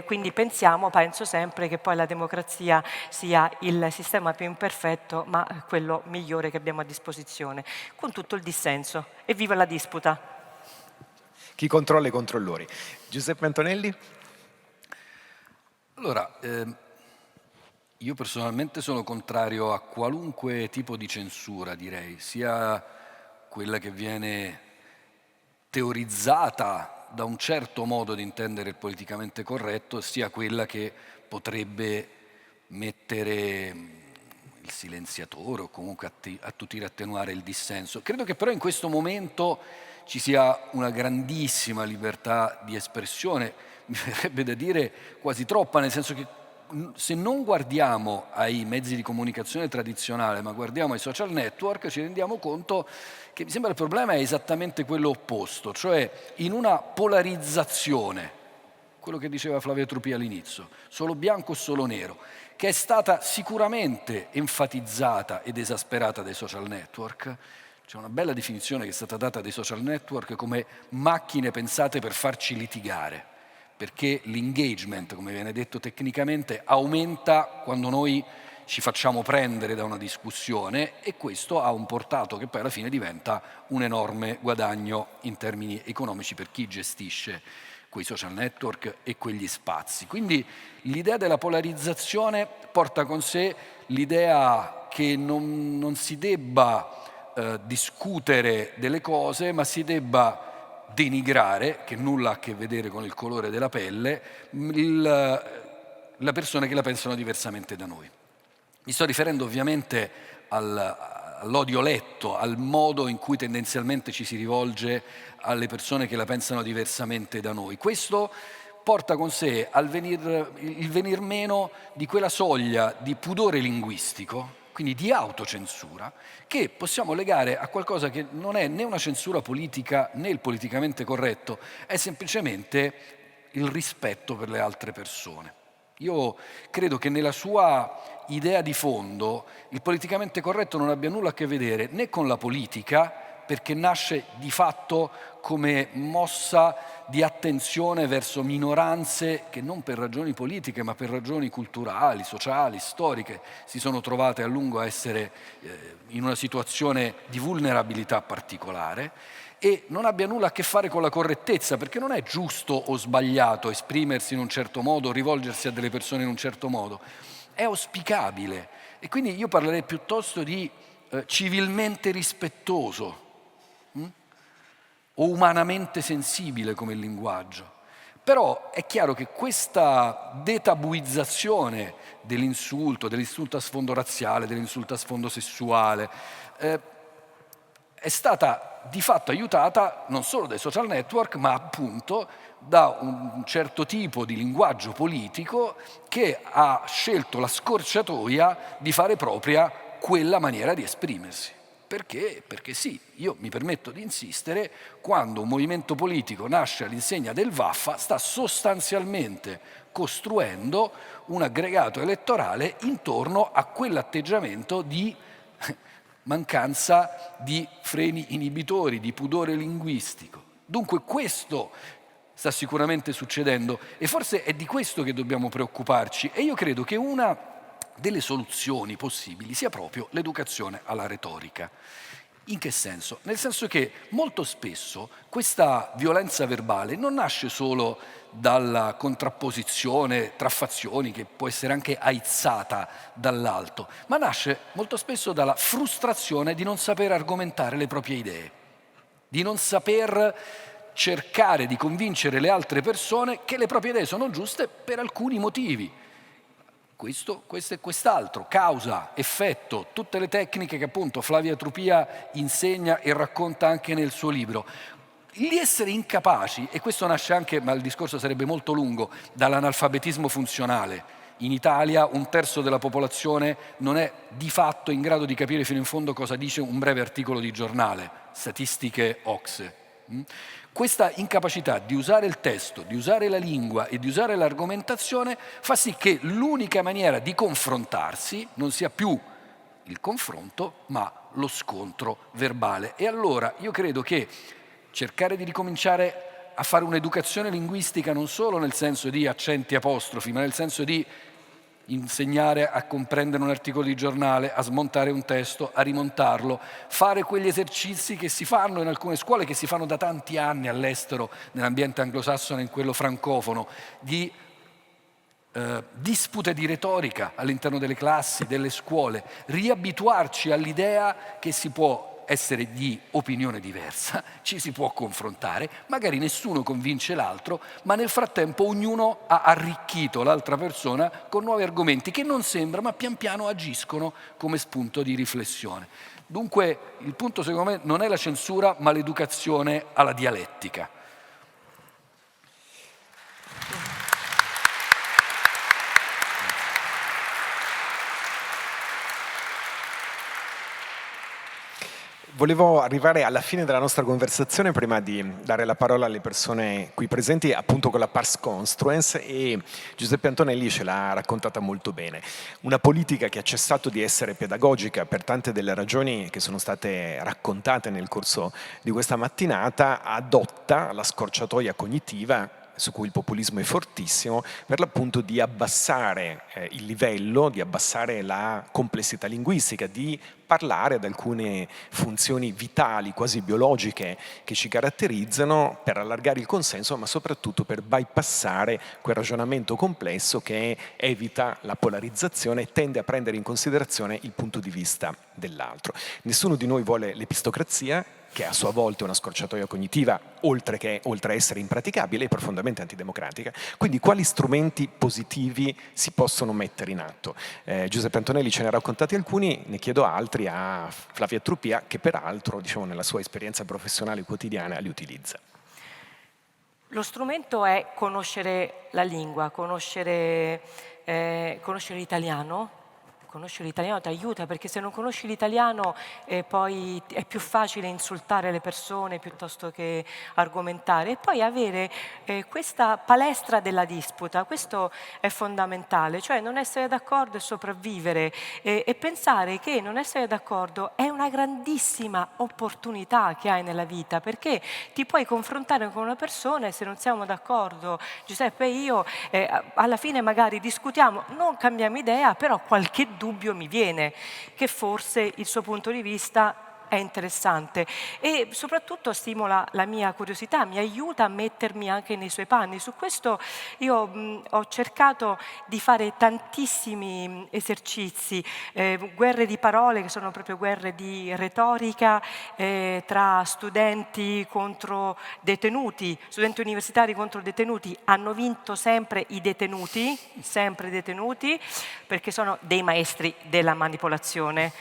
[SPEAKER 3] quindi penso sempre che poi la democrazia sia il sistema più imperfetto ma quello migliore che abbiamo a disposizione, con tutto il dissenso. E viva la disputa!
[SPEAKER 2] Chi controlla i controllori. Giuseppe Antonelli?
[SPEAKER 4] Allora, io personalmente sono contrario a qualunque tipo di censura, direi, sia quella che viene teorizzata da un certo modo di intendere il politicamente corretto, sia quella che potrebbe mettere il silenziatore o comunque attutire, attenuare il dissenso. Credo che però in questo momento ci sia una grandissima libertà di espressione, mi verrebbe da dire quasi troppa, nel senso che se non guardiamo ai mezzi di comunicazione tradizionale ma guardiamo ai social network, ci rendiamo conto che mi sembra il problema è esattamente quello opposto, cioè in una polarizzazione, quello che diceva Flavia Trupia all'inizio, solo bianco o solo nero, che è stata sicuramente enfatizzata ed esasperata dai social network. C'è una bella definizione che è stata data dai social network come macchine pensate per farci litigare, perché l'engagement, come viene detto tecnicamente, aumenta quando noi ci facciamo prendere da una discussione, e questo ha un portato che poi alla fine diventa un enorme guadagno in termini economici per chi gestisce quei social network e quegli spazi. Quindi l'idea della polarizzazione porta con sé l'idea che non si debba discutere delle cose, ma si debba denigrare, che nulla ha a che vedere con il colore della pelle, le persone che la pensano diversamente da noi. Mi sto riferendo ovviamente all'odio letto, al modo in cui tendenzialmente ci si rivolge alle persone che la pensano diversamente da noi. Questo porta con sé il venir meno di quella soglia di pudore linguistico, quindi di autocensura, che possiamo legare a qualcosa che non è né una censura politica né il politicamente corretto, è semplicemente il rispetto per le altre persone. Io credo che nella sua idea di fondo il politicamente corretto non abbia nulla a che vedere né con la politica, perché nasce di fatto come mossa di attenzione verso minoranze che non per ragioni politiche ma per ragioni culturali, sociali, storiche si sono trovate a lungo a essere in una situazione di vulnerabilità particolare, e non abbia nulla a che fare con la correttezza, perché non è giusto o sbagliato esprimersi in un certo modo, rivolgersi a delle persone in un certo modo, è auspicabile. E quindi io parlerei piuttosto di civilmente rispettoso o umanamente sensibile come linguaggio. Però è chiaro che questa detabuizzazione dell'insulto a sfondo razziale, dell'insulto a sfondo sessuale, è stata di fatto aiutata non solo dai social network, ma appunto da un certo tipo di linguaggio politico che ha scelto la scorciatoia di fare propria quella maniera di esprimersi. Perché? Perché sì, io mi permetto di insistere, quando un movimento politico nasce all'insegna del vaffa, sta sostanzialmente costruendo un aggregato elettorale intorno a quell'atteggiamento di mancanza di freni inibitori, di pudore linguistico. Dunque questo sta sicuramente succedendo e forse è di questo che dobbiamo preoccuparci, e io credo che una delle soluzioni possibili sia proprio l'educazione alla retorica. In che senso? Nel senso che molto spesso questa violenza verbale non nasce solo dalla contrapposizione tra fazioni, che può essere anche aizzata dall'alto, ma nasce molto spesso dalla frustrazione di non saper argomentare le proprie idee, di non saper cercare di convincere le altre persone che le proprie idee sono giuste per alcuni motivi. Questo e quest'altro, causa, effetto, tutte le tecniche che appunto Flavia Trupia insegna e racconta anche nel suo libro. Di essere incapaci, e questo nasce anche, ma il discorso sarebbe molto lungo, dall'analfabetismo funzionale. In Italia 1/3 della popolazione non è di fatto in grado di capire fino in fondo cosa dice un breve articolo di giornale, statistiche OCSE. Questa incapacità di usare il testo, di usare la lingua e di usare l'argomentazione fa sì che l'unica maniera di confrontarsi non sia più il confronto, ma lo scontro verbale. E allora io credo che cercare di ricominciare a fare un'educazione linguistica non solo nel senso di accenti apostrofi, ma nel senso di insegnare a comprendere un articolo di giornale, a smontare un testo, a rimontarlo, fare quegli esercizi che si fanno in alcune scuole, che si fanno da tanti anni all'estero, nell'ambiente anglosassone e in quello francofono, di dispute di retorica all'interno delle classi, delle scuole, riabituarci all'idea che si può essere di opinione diversa, ci si può confrontare, magari nessuno convince l'altro, ma nel frattempo ognuno ha arricchito l'altra persona con nuovi argomenti che non sembra, ma pian piano agiscono come spunto di riflessione. Dunque il punto secondo me non è la censura, ma l'educazione alla dialettica.
[SPEAKER 2] Volevo arrivare alla fine della nostra conversazione prima di dare la parola alle persone qui presenti, appunto con la pars construens, e Giuseppe Antonelli ce l'ha raccontata molto bene. Una politica che ha cessato di essere pedagogica per tante delle ragioni che sono state raccontate nel corso di questa mattinata, adotta la scorciatoia cognitiva, su cui il populismo è fortissimo, per l'appunto di abbassare il livello, di abbassare la complessità linguistica, di parlare ad alcune funzioni vitali, quasi biologiche, che ci caratterizzano, per allargare il consenso, ma soprattutto per bypassare quel ragionamento complesso che evita la polarizzazione e tende a prendere in considerazione il punto di vista dell'altro. Nessuno di noi vuole l'epistocrazia, che a sua volta è una scorciatoia cognitiva, oltre a essere impraticabile, e profondamente antidemocratica. Quindi quali strumenti positivi si possono mettere in atto? Giuseppe Antonelli ce ne ha raccontati alcuni, ne chiedo altri a Flavia Trupia, che peraltro, diciamo, nella sua esperienza professionale quotidiana li utilizza.
[SPEAKER 3] Lo strumento è conoscere la lingua, conoscere l'italiano, conoscere l'italiano ti aiuta, perché se non conosci l'italiano poi è più facile insultare le persone piuttosto che argomentare. E poi avere questa palestra della disputa, questo è fondamentale, cioè non essere d'accordo e sopravvivere e pensare che non essere d'accordo è una grandissima opportunità che hai nella vita, perché ti puoi confrontare con una persona e se non siamo d'accordo, Giuseppe e io, alla fine magari discutiamo, non cambiamo idea, però qualche dubbio mi viene, che forse il suo punto di vista è interessante e soprattutto stimola la mia curiosità, mi aiuta a mettermi anche nei suoi panni. Su questo io ho cercato di fare tantissimi esercizi, guerre di parole che sono proprio guerre di retorica tra studenti contro detenuti, studenti universitari contro detenuti. Hanno vinto sempre i detenuti, perché sono dei maestri della manipolazione.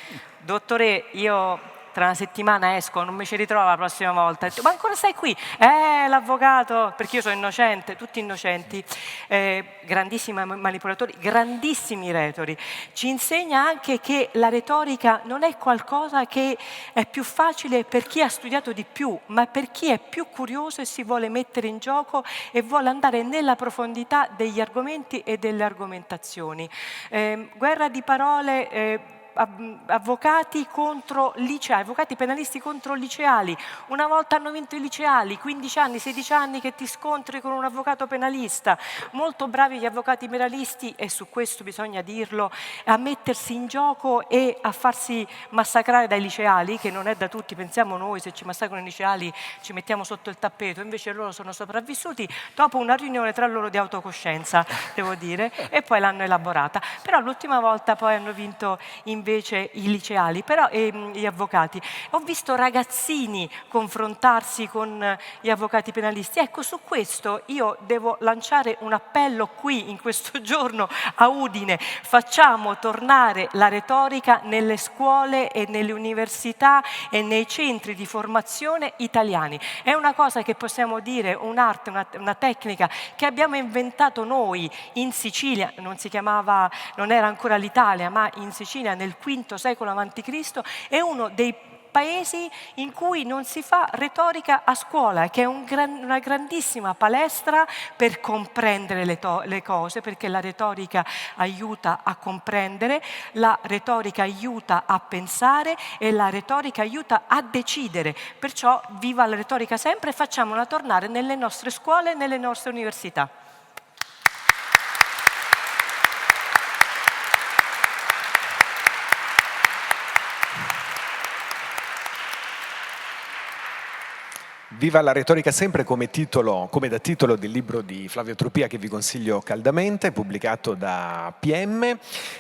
[SPEAKER 3] Dottore, io tra una settimana esco, non mi ci ritrovo la prossima volta. Ma ancora stai qui? L'avvocato, perché io sono innocente, tutti innocenti. Grandissimi manipolatori, grandissimi retori. Ci insegna anche che la retorica non è qualcosa che è più facile per chi ha studiato di più, ma per chi è più curioso e si vuole mettere in gioco e vuole andare nella profondità degli argomenti e delle argomentazioni. Guerra di parole. Avvocati contro liceali, avvocati penalisti contro liceali. Una volta hanno vinto i liceali, 15 anni, 16 anni che ti scontri con un avvocato penalista. Molto bravi gli avvocati penalisti, e su questo bisogna dirlo, a mettersi in gioco e a farsi massacrare dai liceali, che non è da tutti. Pensiamo noi, se ci massacrano i liceali ci mettiamo sotto il tappeto, invece loro sono sopravvissuti dopo una riunione tra loro di autocoscienza, devo dire, e poi l'hanno elaborata. Però l'ultima volta poi hanno vinto invece i liceali, però gli avvocati. Ho visto ragazzini confrontarsi con gli avvocati penalisti. Ecco, su questo io devo lanciare un appello qui in questo giorno a Udine. Facciamo tornare la retorica nelle scuole e nelle università e nei centri di formazione italiani. È una cosa che possiamo dire, un'arte, una tecnica che abbiamo inventato noi in Sicilia, non era ancora l'Italia, ma in Sicilia nel V secolo a.C. è uno dei paesi in cui non si fa retorica a scuola, che è una grandissima palestra per comprendere le cose, perché la retorica aiuta a comprendere, la retorica aiuta a pensare e la retorica aiuta a decidere. Perciò viva la retorica sempre e facciamola tornare nelle nostre scuole e nelle nostre università.
[SPEAKER 2] Viva la retorica sempre come da titolo del libro di Flavio Trupia che vi consiglio caldamente, pubblicato da PM.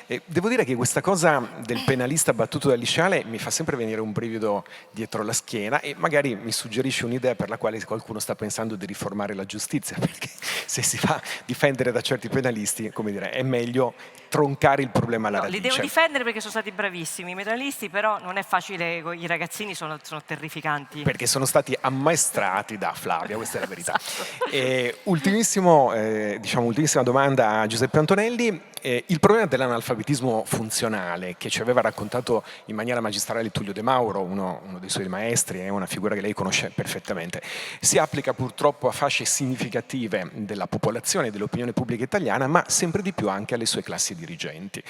[SPEAKER 2] E devo dire che questa cosa del penalista battuto dal liceale mi fa sempre venire un brivido dietro la schiena e magari mi suggerisce un'idea per la quale qualcuno sta pensando di riformare la giustizia, perché se si fa difendere da certi penalisti, come dire, è meglio troncare il problema alla radice.
[SPEAKER 3] Li devo difendere perché sono stati bravissimi i penalisti, però non è facile, i ragazzini sono terrificanti.
[SPEAKER 2] Perché sono stati ammaestrati da Flavia, questa è la verità. Ultimissima domanda a Giuseppe Antonelli. Il problema dell'analfabetismo funzionale, che ci aveva raccontato in maniera magistrale Tullio De Mauro, uno dei suoi maestri, è una figura che lei conosce perfettamente, si applica purtroppo a fasce significative della popolazione e dell'opinione pubblica italiana, ma sempre di più anche alle sue classi dirigenti.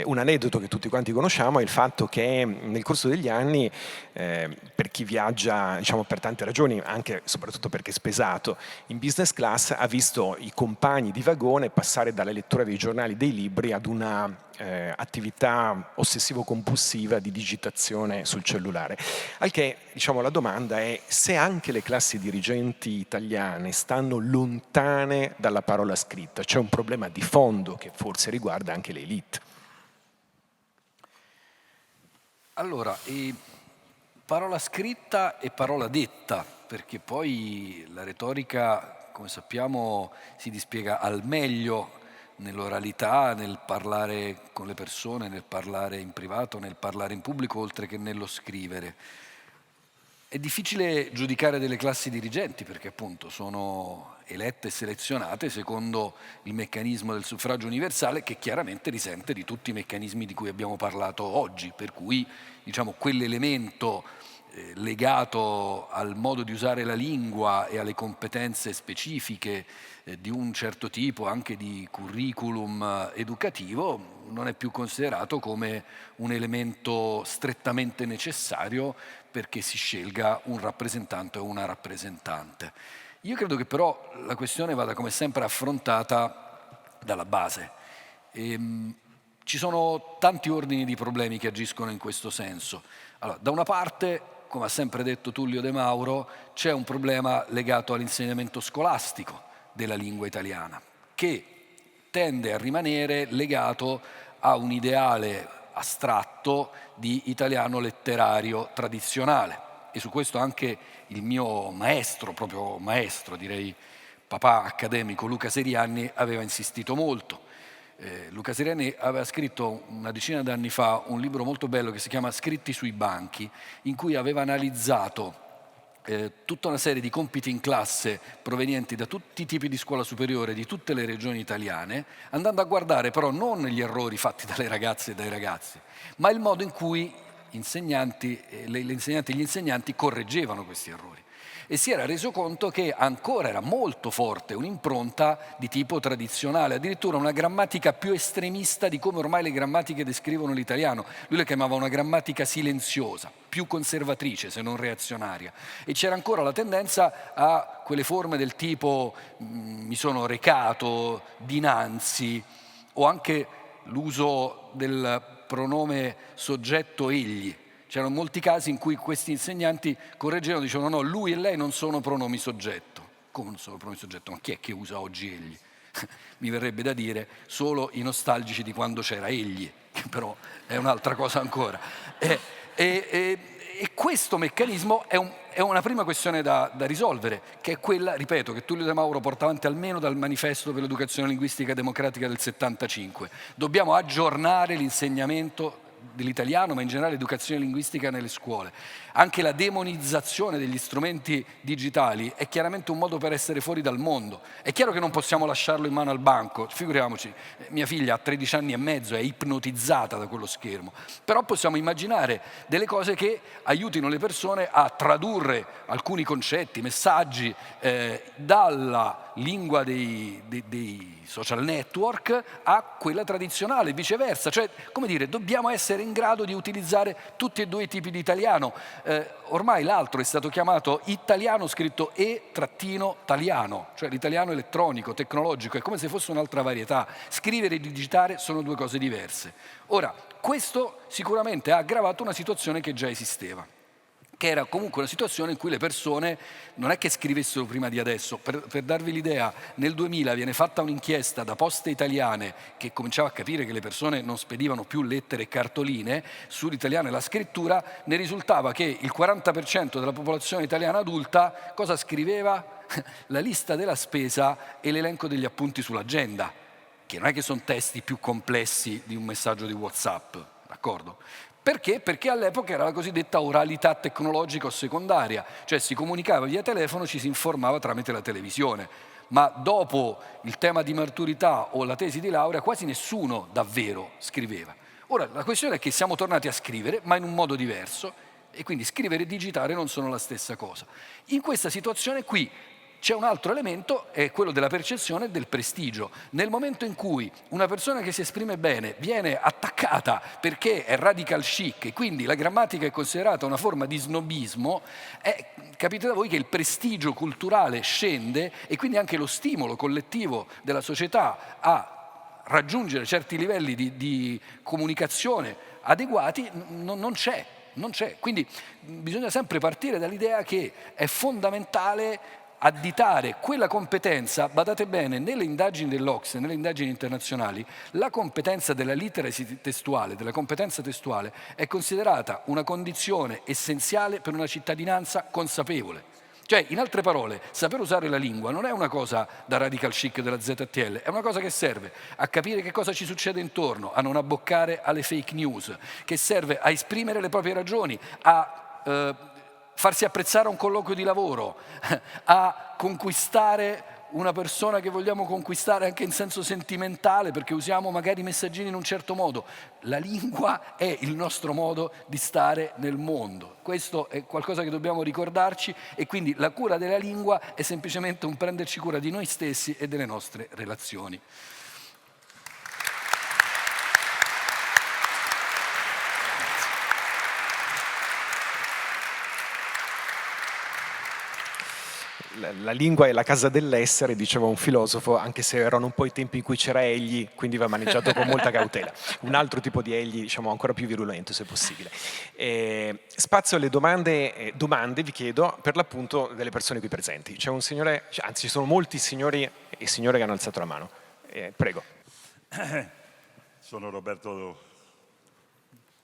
[SPEAKER 2] Un aneddoto che tutti quanti conosciamo è il fatto che nel corso degli anni, per chi viaggia, diciamo per tante ragioni, anche e soprattutto perché è spesato, in business class ha visto i compagni di vagone passare dalla lettura dei giornali, dei libri, ad una attività ossessivo-compulsiva di digitazione sul cellulare. Al che, diciamo, la domanda è se anche le classi dirigenti italiane stanno lontane dalla parola scritta. C'è un problema di fondo che forse riguarda anche le elite.
[SPEAKER 4] Allora, parola scritta e parola detta, perché poi la retorica, come sappiamo, si dispiega al meglio nell'oralità, nel parlare con le persone, nel parlare in privato, nel parlare in pubblico, oltre che nello scrivere. È difficile giudicare delle classi dirigenti perché appunto sono elette e selezionate secondo il meccanismo del suffragio universale, che chiaramente risente di tutti i meccanismi di cui abbiamo parlato oggi, per cui diciamo quell'elemento legato al modo di usare la lingua e alle competenze specifiche di un certo tipo, anche di curriculum educativo, non è più considerato come un elemento strettamente necessario perché si scelga un rappresentante o una rappresentante. Io credo che però la questione vada come sempre affrontata dalla base. Ci sono tanti ordini di problemi che agiscono in questo senso. Allora, da una parte, come ha sempre detto Tullio De Mauro, c'è un problema legato all'insegnamento scolastico della lingua italiana, che tende a rimanere legato a un ideale astratto di italiano letterario tradizionale. E su questo anche il mio maestro, proprio maestro, direi papà accademico, Luca Serianni, aveva insistito molto. Luca Serianni aveva scritto una decina d'anni fa un libro molto bello che si chiama Scritti sui banchi, in cui aveva analizzato tutta una serie di compiti in classe provenienti da tutti i tipi di scuola superiore di tutte le regioni italiane, andando a guardare però non gli errori fatti dalle ragazze e dai ragazzi, ma il modo in cui le insegnanti e gli insegnanti correggevano questi errori. E si era reso conto che ancora era molto forte un'impronta di tipo tradizionale, addirittura una grammatica più estremista di come ormai le grammatiche descrivono l'italiano. Lui la chiamava una grammatica silenziosa, più conservatrice se non reazionaria. E c'era ancora la tendenza a quelle forme del tipo mi sono recato, dinanzi, o anche l'uso del pronome soggetto egli. C'erano molti casi in cui questi insegnanti correggevano, dicevano no, lui e lei non sono pronomi soggetto. Come non sono pronomi soggetto? Ma chi è che usa oggi egli? Mi verrebbe da dire solo i nostalgici di quando c'era egli, che però è un'altra cosa ancora. E questo meccanismo è una prima questione da risolvere, che è quella, ripeto, che Tullio De Mauro porta avanti almeno dal manifesto per l'educazione linguistica democratica del 75. Dobbiamo aggiornare l'insegnamento dell'italiano, ma in generale l'educazione linguistica nelle scuole. Anche la demonizzazione degli strumenti digitali è chiaramente un modo per essere fuori dal mondo. È chiaro che non possiamo lasciarlo in mano al banco, figuriamoci, mia figlia ha 13 anni e mezzo, è ipnotizzata da quello schermo, però possiamo immaginare delle cose che aiutino le persone a tradurre alcuni concetti, messaggi dalla lingua dei social network a quella tradizionale, viceversa. Cioè, come dire, dobbiamo essere in grado di utilizzare tutti e due i tipi di italiano. Ormai l'altro è stato chiamato italiano scritto e-taliano, cioè l'italiano elettronico, tecnologico, è come se fosse un'altra varietà. Scrivere e digitare sono due cose diverse. Ora, questo sicuramente ha aggravato una situazione che già esisteva, che era comunque una situazione in cui le persone non è che scrivessero prima di adesso. Per darvi l'idea, nel 2000 viene fatta un'inchiesta da Poste Italiane che cominciava a capire che le persone non spedivano più lettere e cartoline, sull'italiano e la scrittura ne risultava che il 40% della popolazione italiana adulta cosa scriveva? La lista della spesa e l'elenco degli appunti sull'agenda, che non è che sono testi più complessi di un messaggio di WhatsApp, d'accordo? Perché? Perché all'epoca era la cosiddetta oralità tecnologica o secondaria, cioè si comunicava via telefono, ci si informava tramite la televisione. Ma dopo il tema di maturità o la tesi di laurea quasi nessuno davvero scriveva. Ora, la questione è che siamo tornati a scrivere, ma in un modo diverso, e quindi scrivere e digitare non sono la stessa cosa. In questa situazione qui c'è un altro elemento, è quello della percezione del prestigio. Nel momento in cui una persona che si esprime bene viene attaccata perché è radical chic e quindi la grammatica è considerata una forma di snobismo, capite da voi che il prestigio culturale scende e quindi anche lo stimolo collettivo della società a raggiungere certi livelli di comunicazione adeguati non c'è. Quindi bisogna sempre partire dall'idea che è fondamentale additare quella competenza. Badate bene, nelle indagini dell'OCSE, nelle indagini internazionali, la competenza della literacy testuale, della competenza testuale, è considerata una condizione essenziale per una cittadinanza consapevole. Cioè, in altre parole, saper usare la lingua non è una cosa da radical chic della ZTL, è una cosa che serve a capire che cosa ci succede intorno, a non abboccare alle fake news, che serve a esprimere le proprie ragioni, a farsi apprezzare a un colloquio di lavoro, a conquistare una persona che vogliamo conquistare anche in senso sentimentale perché usiamo magari i messaggini in un certo modo. La lingua è il nostro modo di stare nel mondo. Questo è qualcosa che dobbiamo ricordarci e quindi la cura della lingua è semplicemente un prenderci cura di noi stessi e delle nostre relazioni.
[SPEAKER 2] La lingua è la casa dell'essere, diceva un filosofo, anche se erano un po' i tempi in cui c'era egli, quindi va maneggiato con molta cautela. Un altro tipo di egli, diciamo, ancora più virulento, se possibile. Spazio alle domande, vi chiedo, per l'appunto delle persone qui presenti. C'è un signore, anzi ci sono molti signori e signore che hanno alzato la mano. Prego.
[SPEAKER 5] Sono Roberto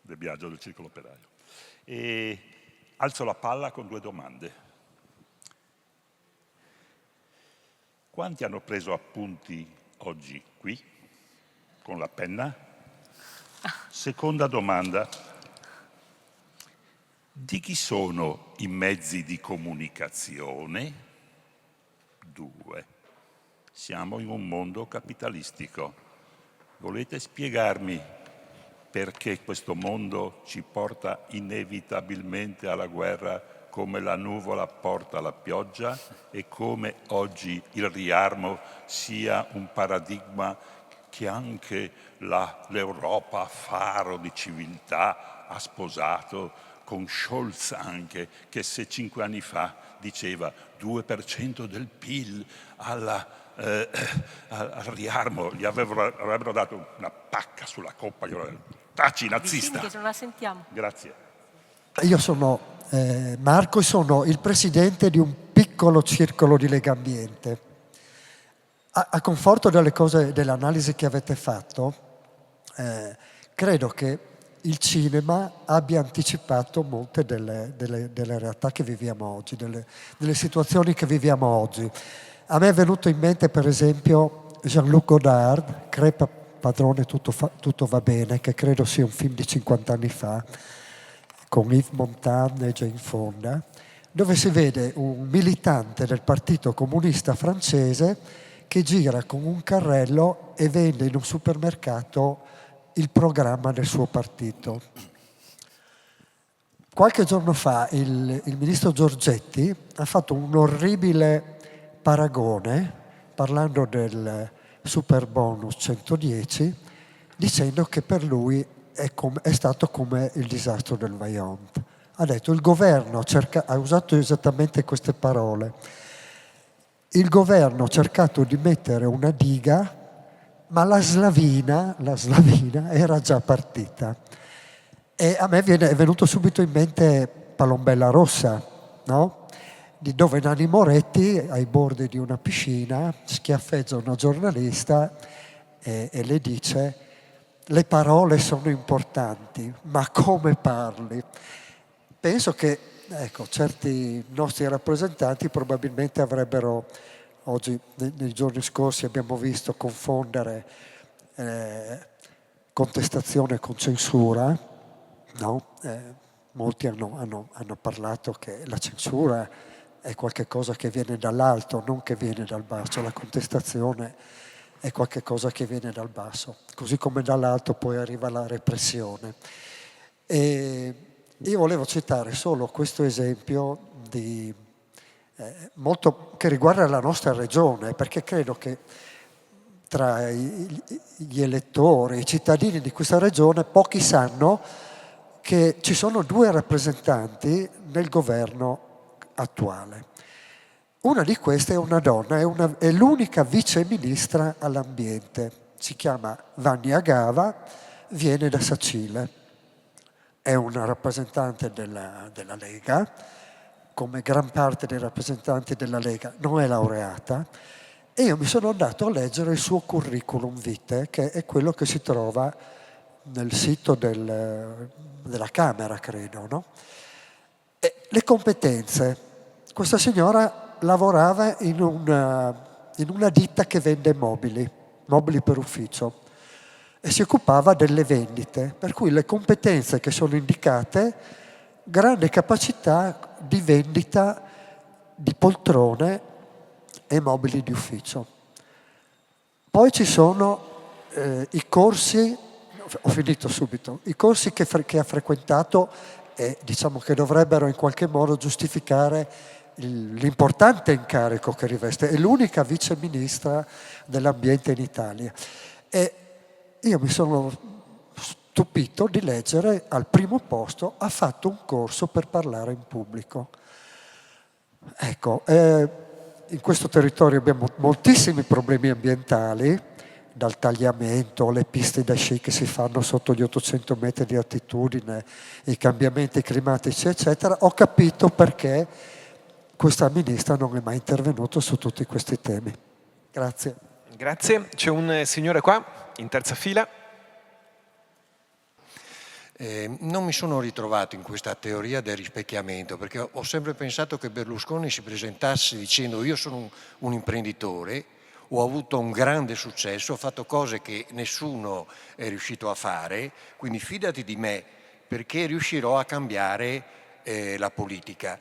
[SPEAKER 5] De Biagio del Circolo Operaio e alzo la palla con 2 domande. Quanti hanno preso appunti oggi qui con la penna? Seconda domanda. Di chi sono i mezzi di comunicazione? 2. Siamo in un mondo capitalistico. Volete spiegarmi perché questo mondo ci porta inevitabilmente alla guerra come la nuvola porta la pioggia e come oggi il riarmo sia un paradigma che anche l'Europa, faro di civiltà, ha sposato con Scholz anche, che se 5 anni fa diceva 2% del PIL al riarmo, gli avrebbero dato una pacca sulla coppa, taci nazista.
[SPEAKER 3] Che se non la sentiamo.
[SPEAKER 5] Grazie.
[SPEAKER 6] Io sono Marco e sono il presidente di un piccolo circolo di Legambiente. A conforto delle cose, dell'analisi che avete fatto, credo che il cinema abbia anticipato molte delle realtà che viviamo oggi, delle situazioni che viviamo oggi. A me è venuto in mente, per esempio, Jean-Luc Godard, Crepa padrone, tutto va bene, che credo sia un film di 50 anni fa, con Yves Montand e Jane Fonda, dove si vede un militante del Partito Comunista francese che gira con un carrello e vende in un supermercato il programma del suo partito. Qualche giorno fa il ministro Giorgetti ha fatto un orribile paragone, parlando del super bonus 110, dicendo che per lui è stato come il disastro del Vajont. Ha detto il governo ha usato esattamente queste parole. Il governo ha cercato di mettere una diga, ma la slavina era già partita. E a me è venuto subito in mente Palombella Rossa, no? Di dove Nanni Moretti, ai bordi di una piscina, schiaffeggia una giornalista e le dice: le parole sono importanti, ma come parli? Penso che certi nostri rappresentanti probabilmente avrebbero, oggi nei giorni scorsi abbiamo visto confondere contestazione con censura, no? Molti hanno parlato che la censura è qualcosa che viene dall'alto, non che viene dal basso. La contestazione è qualcosa che viene dal basso, così come dall'alto poi arriva la repressione. E io volevo citare solo questo esempio molto che riguarda la nostra regione, perché credo che tra gli elettori, i cittadini di questa regione, pochi sanno che ci sono 2 rappresentanti nel governo attuale. Una di queste è una donna, è l'unica vice ministra all'ambiente. Si chiama Vania Gava, viene da Sacile. È una rappresentante della Lega, come gran parte dei rappresentanti della Lega, non è laureata. E io mi sono andato a leggere il suo curriculum vitae, che è quello che si trova nel sito della Camera, credo, no? E le competenze. Questa signora lavorava in una ditta che vende mobili per ufficio, e si occupava delle vendite, per cui le competenze che sono indicate: grande capacità di vendita di poltrone e mobili di ufficio. Poi ci sono i corsi, ho finito subito, i corsi che ha frequentato e diciamo che dovrebbero in qualche modo giustificare l'importante incarico che riveste. È l'unica vice ministra dell'ambiente in Italia. E io mi sono stupito di leggere al primo posto ha fatto un corso per parlare in pubblico. Ecco, in questo territorio abbiamo moltissimi problemi ambientali, dal tagliamento alle piste da sci che si fanno sotto gli 800 metri di altitudine, i cambiamenti climatici, eccetera. Ho capito perché questa ministra non è mai intervenuta su tutti questi temi. Grazie.
[SPEAKER 2] Grazie. C'è un signore qua, in terza fila.
[SPEAKER 7] Non mi sono ritrovato in questa teoria del rispecchiamento, perché ho sempre pensato che Berlusconi si presentasse dicendo io sono un imprenditore, ho avuto un grande successo, ho fatto cose che nessuno è riuscito a fare, quindi fidati di me perché riuscirò a cambiare la politica,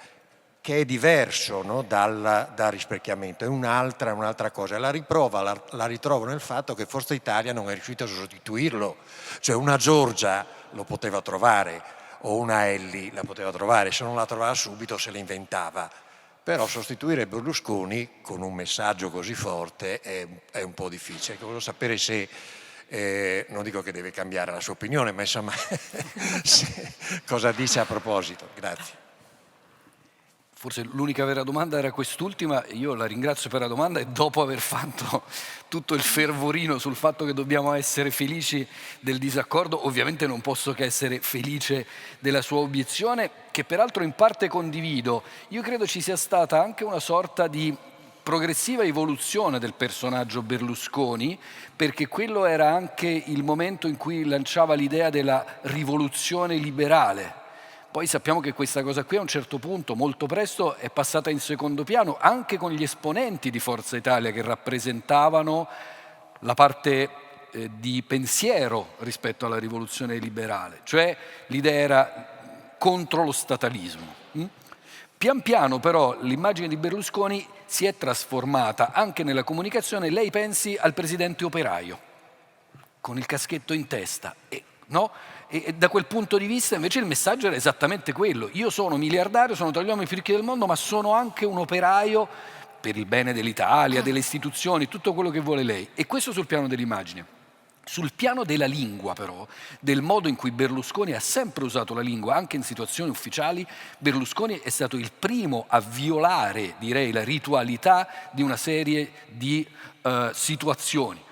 [SPEAKER 7] che è diverso, no, dal rispecchiamento, è un'altra cosa. La riprova la ritrovo nel fatto che Forza Italia non è riuscita a sostituirlo, cioè una Giorgia lo poteva trovare o una Elli la poteva trovare, se non la trovava subito se la inventava. Però sostituire Berlusconi con un messaggio così forte è un po' difficile. Volevo sapere se, non dico che deve cambiare la sua opinione, ma insomma cosa dice a proposito. Grazie.
[SPEAKER 4] Forse l'unica vera domanda era quest'ultima, io la ringrazio per la domanda e dopo aver fatto tutto il fervorino sul fatto che dobbiamo essere felici del disaccordo, ovviamente non posso che essere felice della sua obiezione, che peraltro in parte condivido. Io credo ci sia stata anche una sorta di progressiva evoluzione del personaggio Berlusconi, perché quello era anche il momento in cui lanciava l'idea della rivoluzione liberale. Poi sappiamo che questa cosa qui a un certo punto, molto presto, è passata in secondo piano, anche con gli esponenti di Forza Italia che rappresentavano la parte di pensiero rispetto alla rivoluzione liberale, cioè l'idea era contro lo statalismo. Pian piano però l'immagine di Berlusconi si è trasformata anche nella comunicazione. Lei pensi al presidente operaio, con il caschetto in testa, no? E da quel punto di vista invece il messaggio era esattamente quello: io sono miliardario, sono tra gli uomini più ricchi del mondo, ma sono anche un operaio per il bene dell'Italia, delle istituzioni, tutto quello che vuole lei. E questo sul piano dell'immagine. Sul piano della lingua però, del modo in cui Berlusconi ha sempre usato la lingua, anche in situazioni ufficiali, Berlusconi è stato il primo a violare, direi, la ritualità di una serie di situazioni.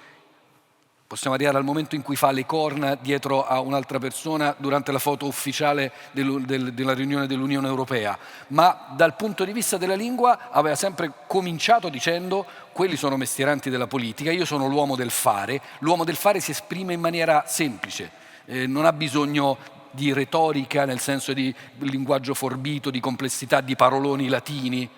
[SPEAKER 4] Possiamo arrivare al momento in cui fa le corna dietro a un'altra persona durante la foto ufficiale della riunione dell'Unione Europea, ma dal punto di vista della lingua aveva sempre cominciato dicendo quelli sono mestieranti della politica, io sono l'uomo del fare si esprime in maniera semplice, non ha bisogno di retorica nel senso di linguaggio forbito, di complessità, di paroloni latini,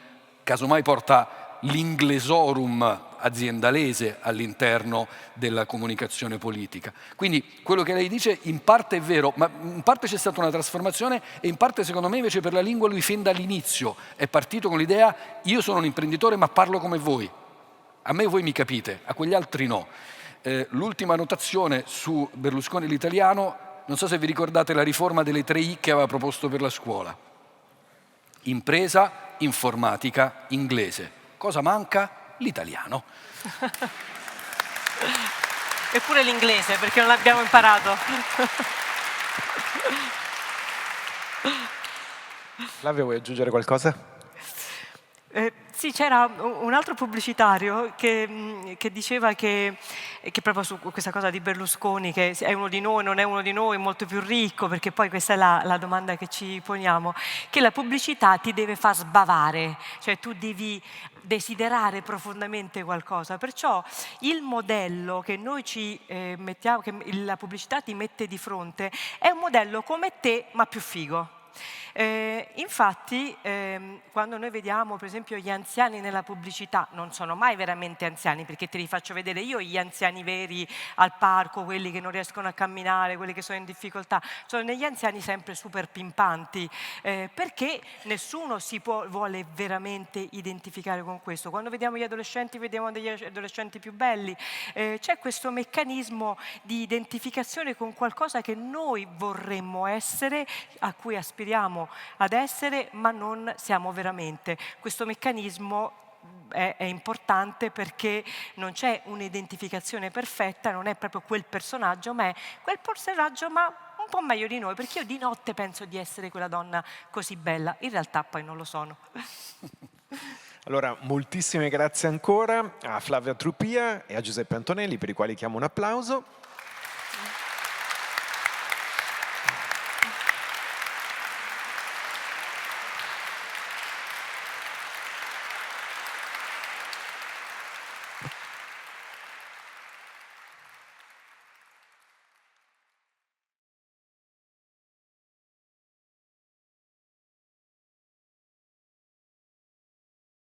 [SPEAKER 4] casomai porta l'inglesorum aziendalese all'interno della comunicazione politica. Quindi quello che lei dice in parte è vero, ma in parte c'è stata una trasformazione e in parte secondo me invece per la lingua lui fin dall'inizio è partito con l'idea io sono un imprenditore ma parlo come voi, a me voi mi capite, a quegli altri no. L'ultima notazione su Berlusconi l'italiano, non so se vi ricordate la riforma delle 3 I che aveva proposto per la scuola: impresa, informatica, inglese. Cosa manca? L'italiano.
[SPEAKER 3] Eppure l'inglese, perché non l'abbiamo imparato.
[SPEAKER 2] Flavio, vuoi aggiungere qualcosa?
[SPEAKER 3] Sì, c'era un altro pubblicitario che diceva che proprio su questa cosa di Berlusconi, che è uno di noi, non è uno di noi, è molto più ricco, perché poi questa è la domanda che ci poniamo, che la pubblicità ti deve far sbavare, cioè tu devi desiderare profondamente qualcosa. Perciò il modello che noi ci mettiamo, che la pubblicità ti mette di fronte, è un modello come te, ma più figo. Infatti, quando noi vediamo per esempio gli anziani nella pubblicità, non sono mai veramente anziani, perché te li faccio vedere io gli anziani veri al parco, quelli che non riescono a camminare, quelli che sono in difficoltà, sono degli anziani sempre super pimpanti, perché nessuno vuole veramente identificare con questo. Quando vediamo gli adolescenti, vediamo degli adolescenti più belli, c'è questo meccanismo di identificazione con qualcosa che noi vorremmo essere, a cui aspiriamo ad essere, ma non siamo veramente. Questo meccanismo è importante perché non c'è un'identificazione perfetta, non è proprio quel personaggio, ma è quel personaggio, ma un po' meglio di noi, perché io di notte penso di essere quella donna così bella, in realtà poi non lo sono.
[SPEAKER 2] Allora, moltissime grazie ancora a Flavia Trupia e a Giuseppe Antonelli, per i quali chiamo un applauso.